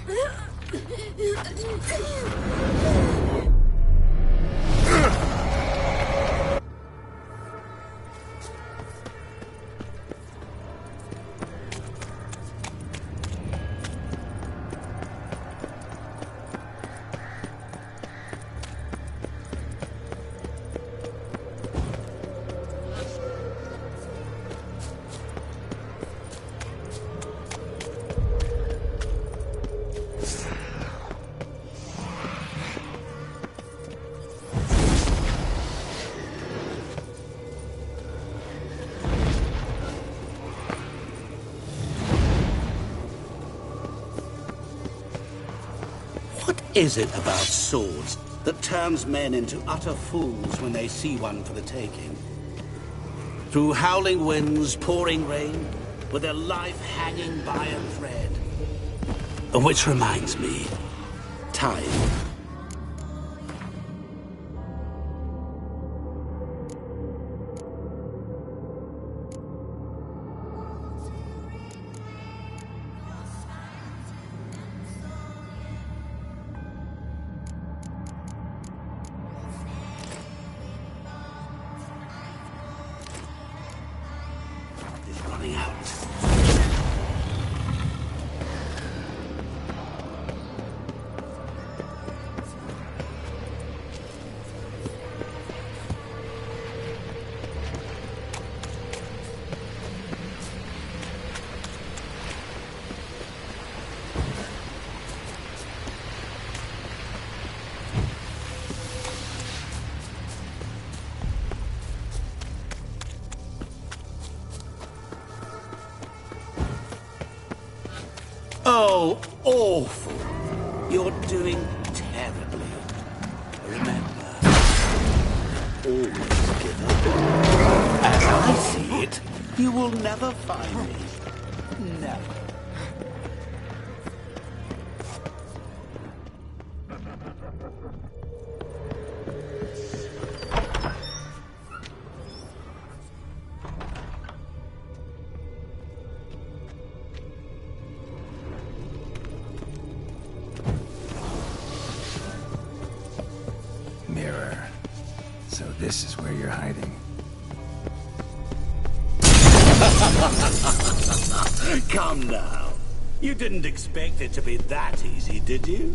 What is it about swords that turns men into utter fools when they see one for the taking? Through howling winds, pouring rain, with their life hanging by a thread. Which reminds me, time. Is running out. Oh, awful. You're doing terribly. Remember, always give up. As I see it, you will never find me. Never. Mirror. So this is where you're hiding. Come now. You didn't expect it to be that easy, did you?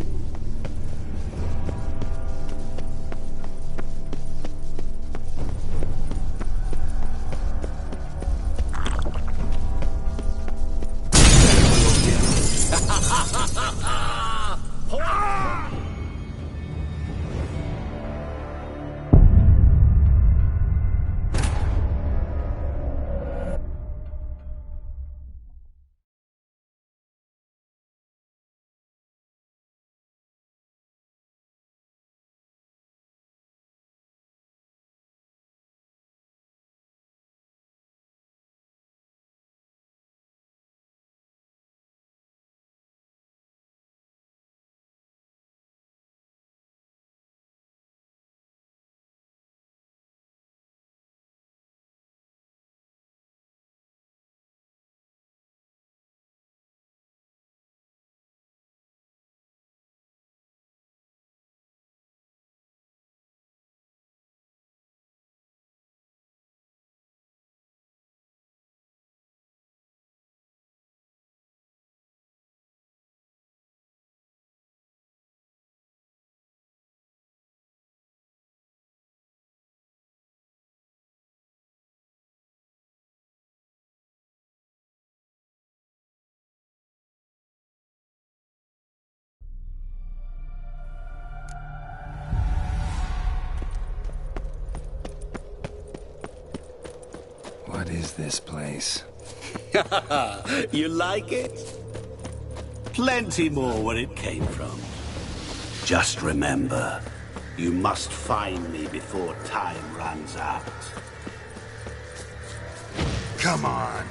What is this place? You like it? Plenty more where it came from. Just remember, you must find me before time runs out. Come on.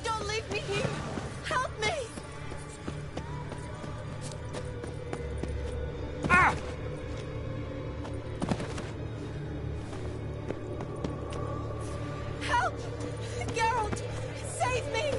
Don't leave me here! Help me! Help! Geralt! Save me!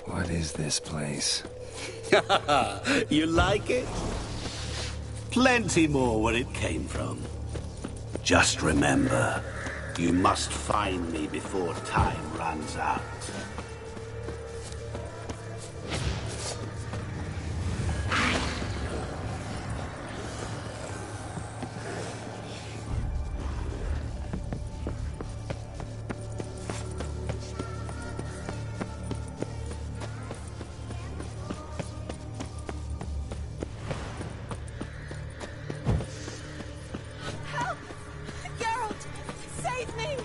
What is this place? You like it? Plenty more where it came from. Just remember, you must find me before time runs out. Help! Geralt! Save me!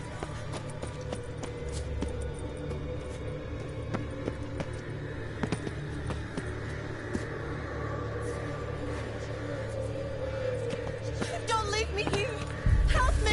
Don't leave me here! Help me!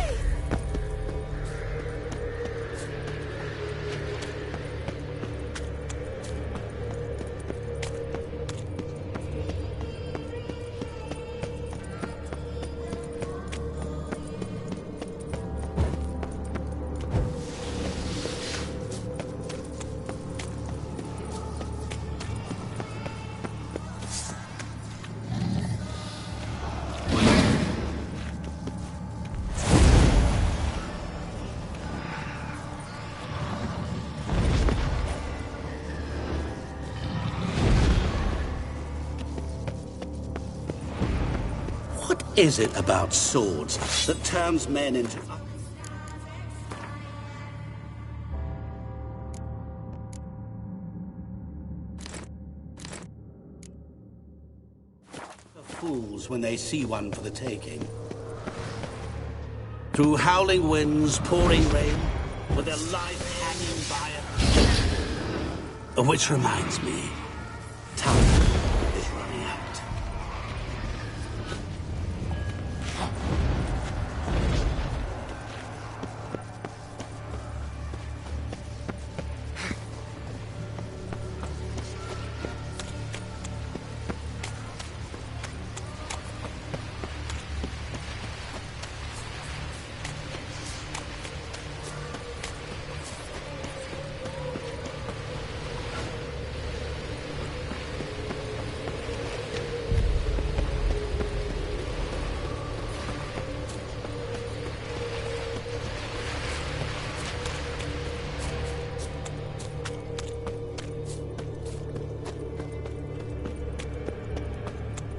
What is it about swords that turns men into... fools when they see one for the taking? Through howling winds, pouring rain, with their life hanging by a... Which reminds me, time is running out.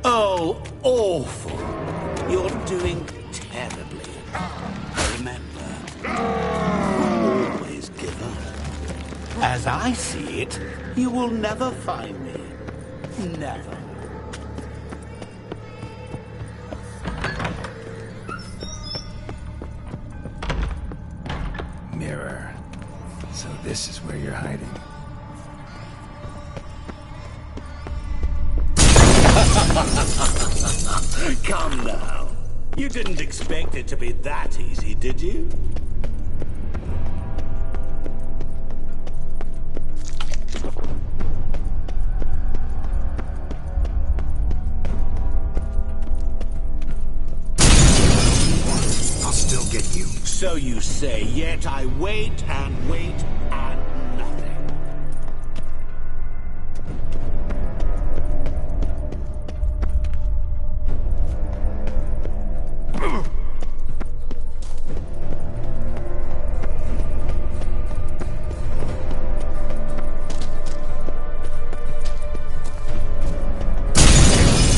Oh, awful. You're doing terribly. Remember, always give up. As I see it, you will never find me. Never. Mirror. So this is where you're hiding. Come now. You didn't expect it to be that easy, did you? I'll still get you. So you say, yet I wait and wait and nothing.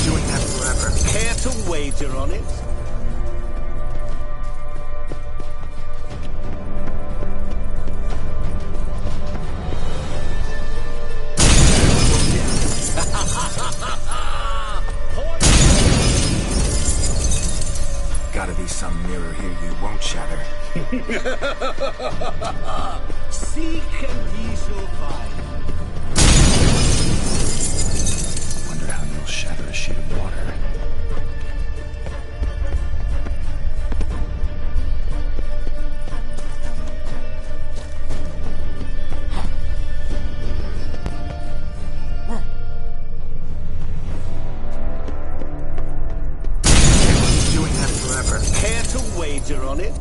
Doing that forever. Care to wager on it? Gotta be some mirror here you won't shatter. Seek and ye shall find. Wonder how you'll shatter a sheet of water. Doing that forever. Care to wager on it?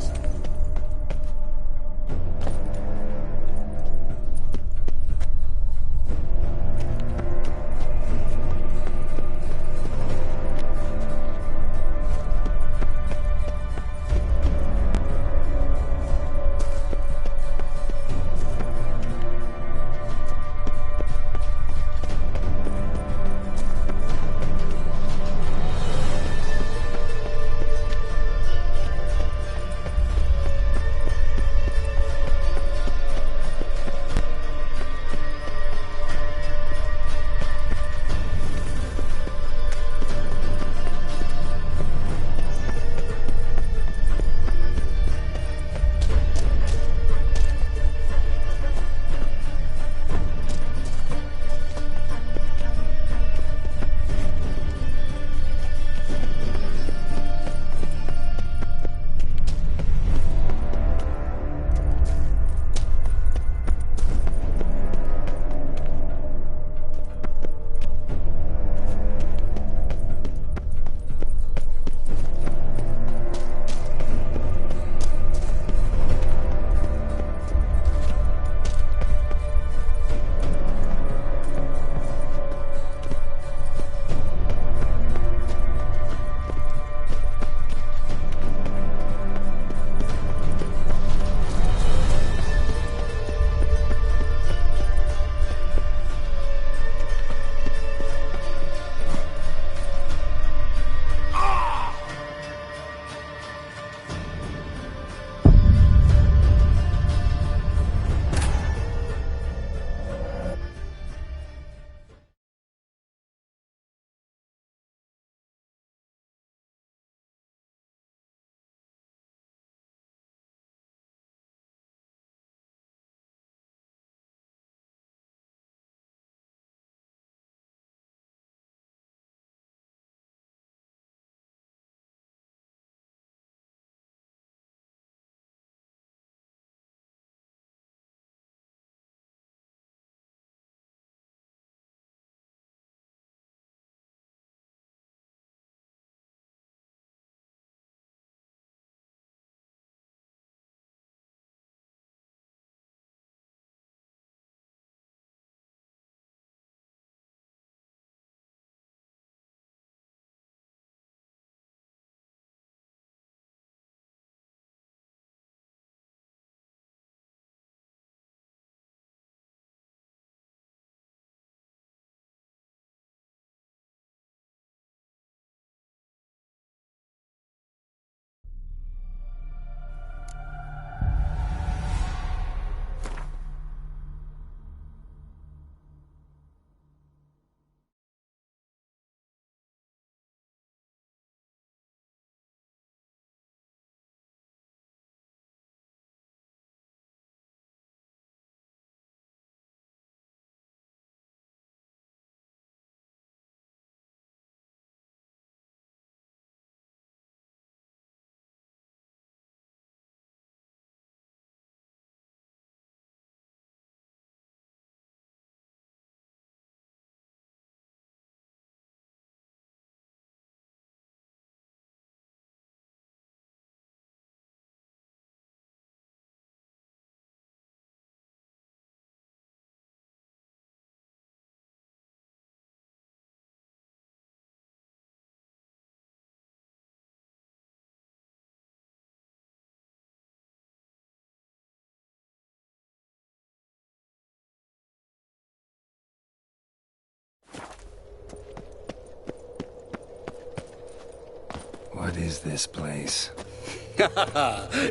What is this place?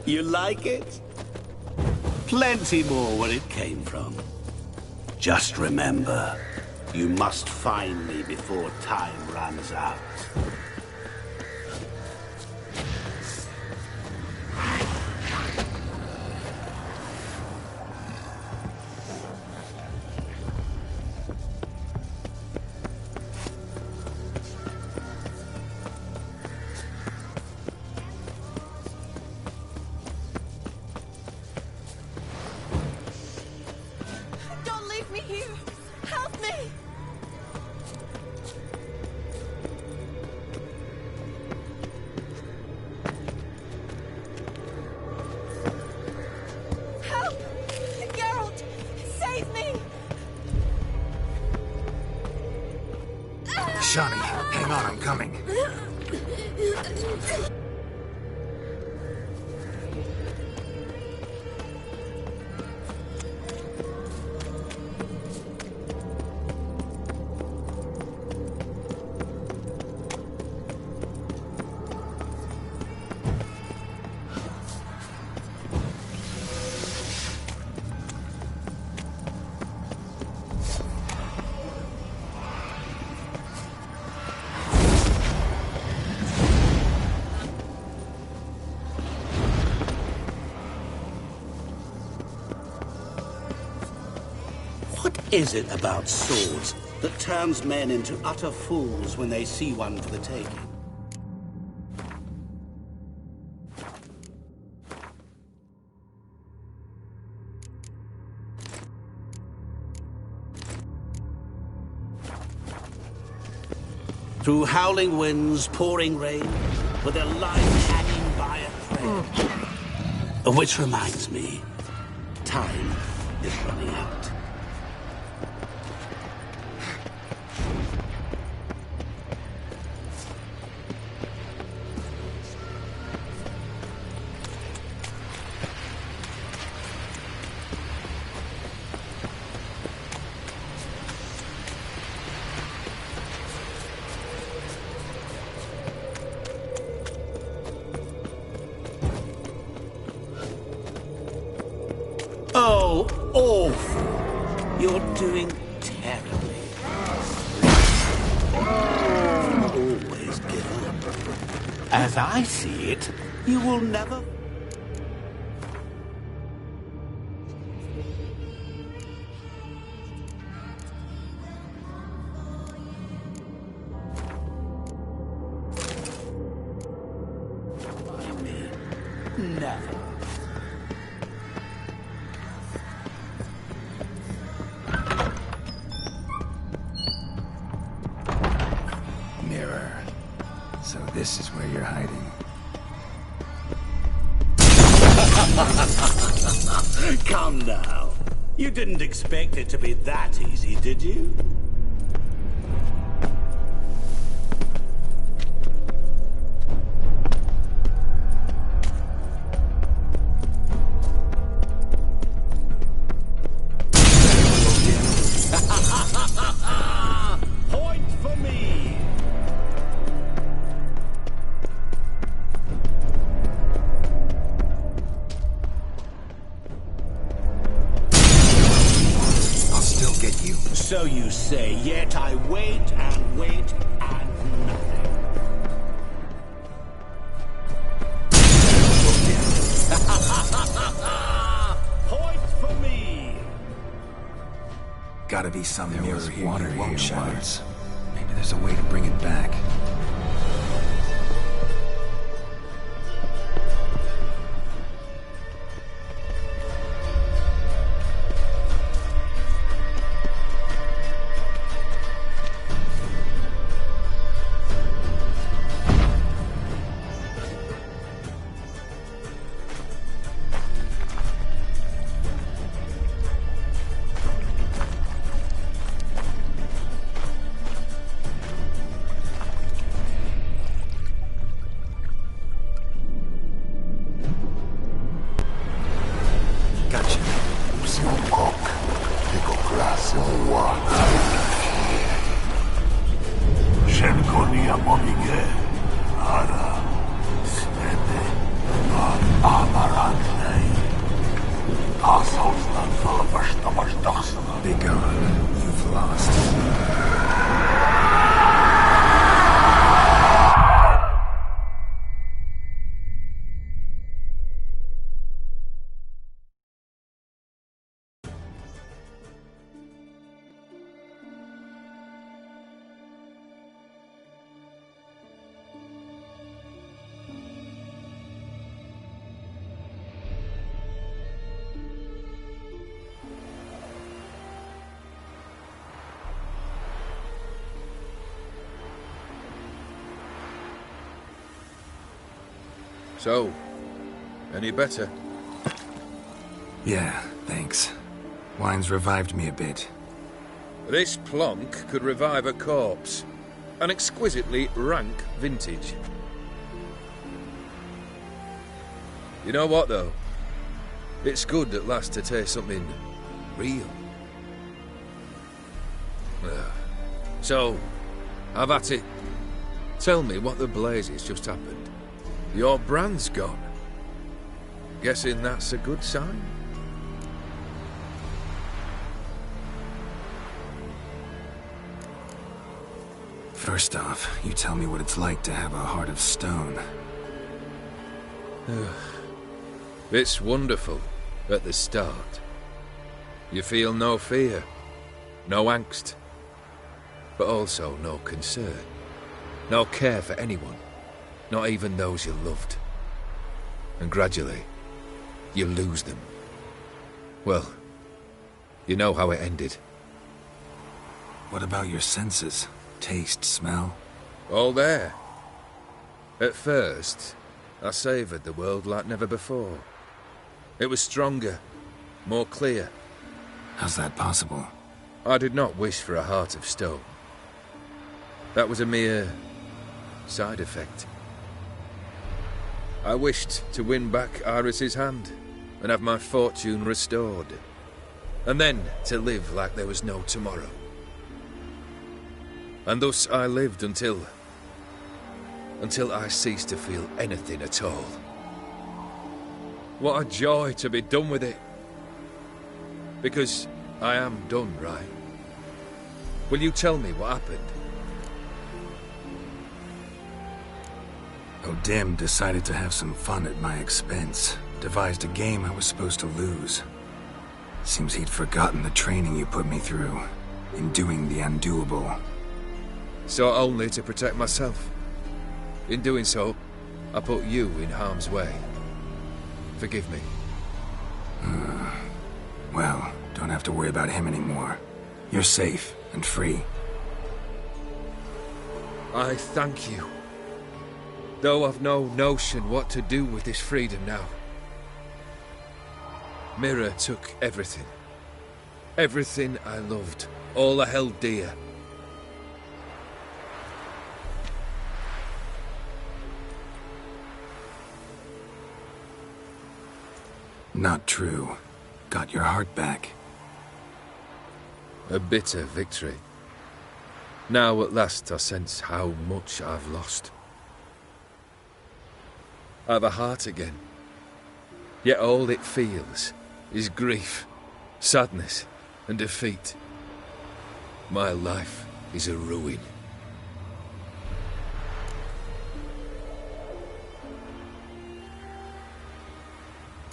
You like it? Plenty more where it came from. Just remember, you must find me before time runs out. Don't leave me here! Help me! Help! Geralt! Save me! Shani, hang on, I'm coming. What is it about swords that turns men into utter fools when they see one for the taking? Through howling winds, pouring rain, with their life hanging by a thread. Which reminds me, time is running out. Oh, awful. You're doing terribly. Always give up. As I see it, you will never... By me. Never. Mirror. So this is where you're hiding. Come now. You didn't expect it to be that easy, did you? Point for me! I'll still get you. So you say, yet I wait and wait and nothing. Point for me! Gotta be some mirror here water you won't shatter. Maybe there's a way to bring it back. Be gone. You've lost. So, any better? Yeah, thanks. Wine's revived me a bit. This plonk could revive a corpse. An exquisitely rank vintage. You know what, though? It's good at last to taste something real. So, have at it. Tell me what the blazes just happened. Your brand's gone. Guessing that's a good sign? First off, you tell me what it's like to have a heart of stone. It's wonderful at the start. You feel no fear, no angst, but also no concern, no care for anyone. Not even those you loved. And gradually, you lose them. Well, you know how it ended. What about your senses? Taste, smell? All there. At first, I savoured the world like never before. It was stronger, more clear. How's that possible? I did not wish for a heart of stone. That was a mere side effect. I wished to win back Iris's hand and have my fortune restored. And then to live like there was no tomorrow. And thus I lived until I ceased to feel anything at all. What a joy to be done with it. Because I am done, right? Will you tell me what happened? O'Dim decided to have some fun at my expense. Devised a game I was supposed to lose. Seems he'd forgotten the training you put me through in doing the undoable. So only to protect myself. In doing so, I put you in harm's way. Forgive me. Well, don't have to worry about him anymore. You're safe and free. I thank you. Though I've no notion what to do with this freedom now. Mira took everything. Everything I loved. All I held dear. Not true. Got your heart back. A bitter victory. Now at last I sense how much I've lost. I've a heart again. Yet all it feels is grief, sadness, and defeat. My life is a ruin.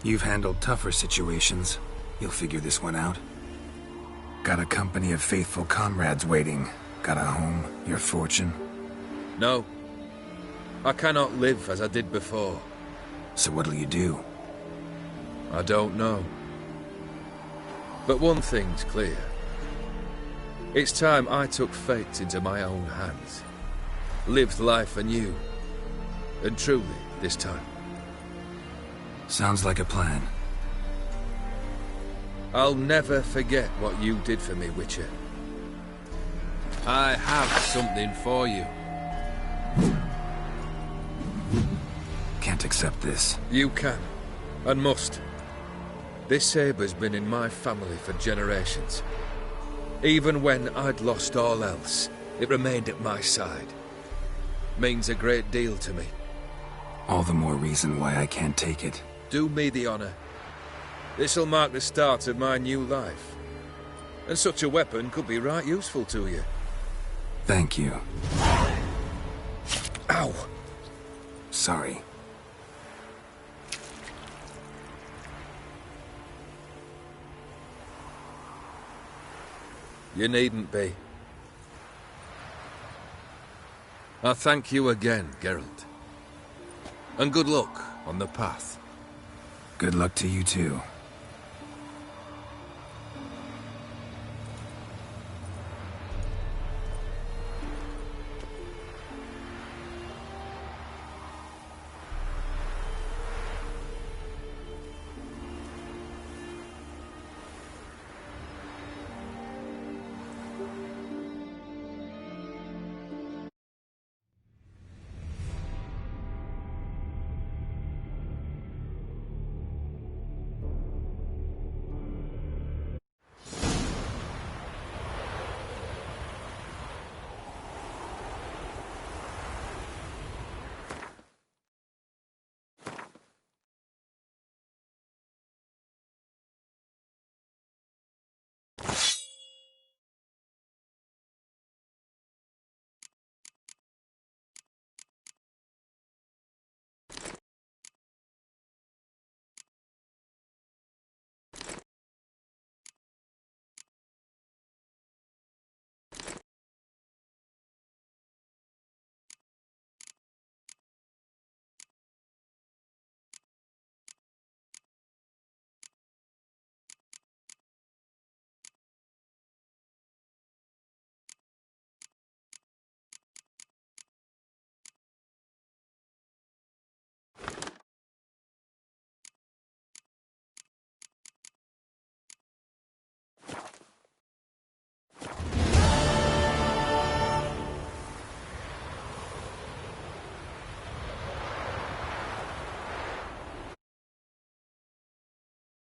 You've handled tougher situations. You'll figure this one out. Got a company of faithful comrades waiting. Got a home, your fortune. No. I cannot live as I did before. So what'll you do? I don't know. But one thing's clear. It's time I took fate into my own hands. Lived life anew. And truly, this time. Sounds like a plan. I'll never forget what you did for me, Witcher. I have something for you. Can't accept this. You can, and must. This sabre's been in my family for generations. Even when I'd lost all else, it remained at my side. Means a great deal to me. All the more reason why I can't take it. Do me the honor. This'll mark the start of my new life. And such a weapon could be right useful to you. Thank you. Ow! Sorry. You needn't be. I thank you again, Geralt. And good luck on the path. Good luck to you too.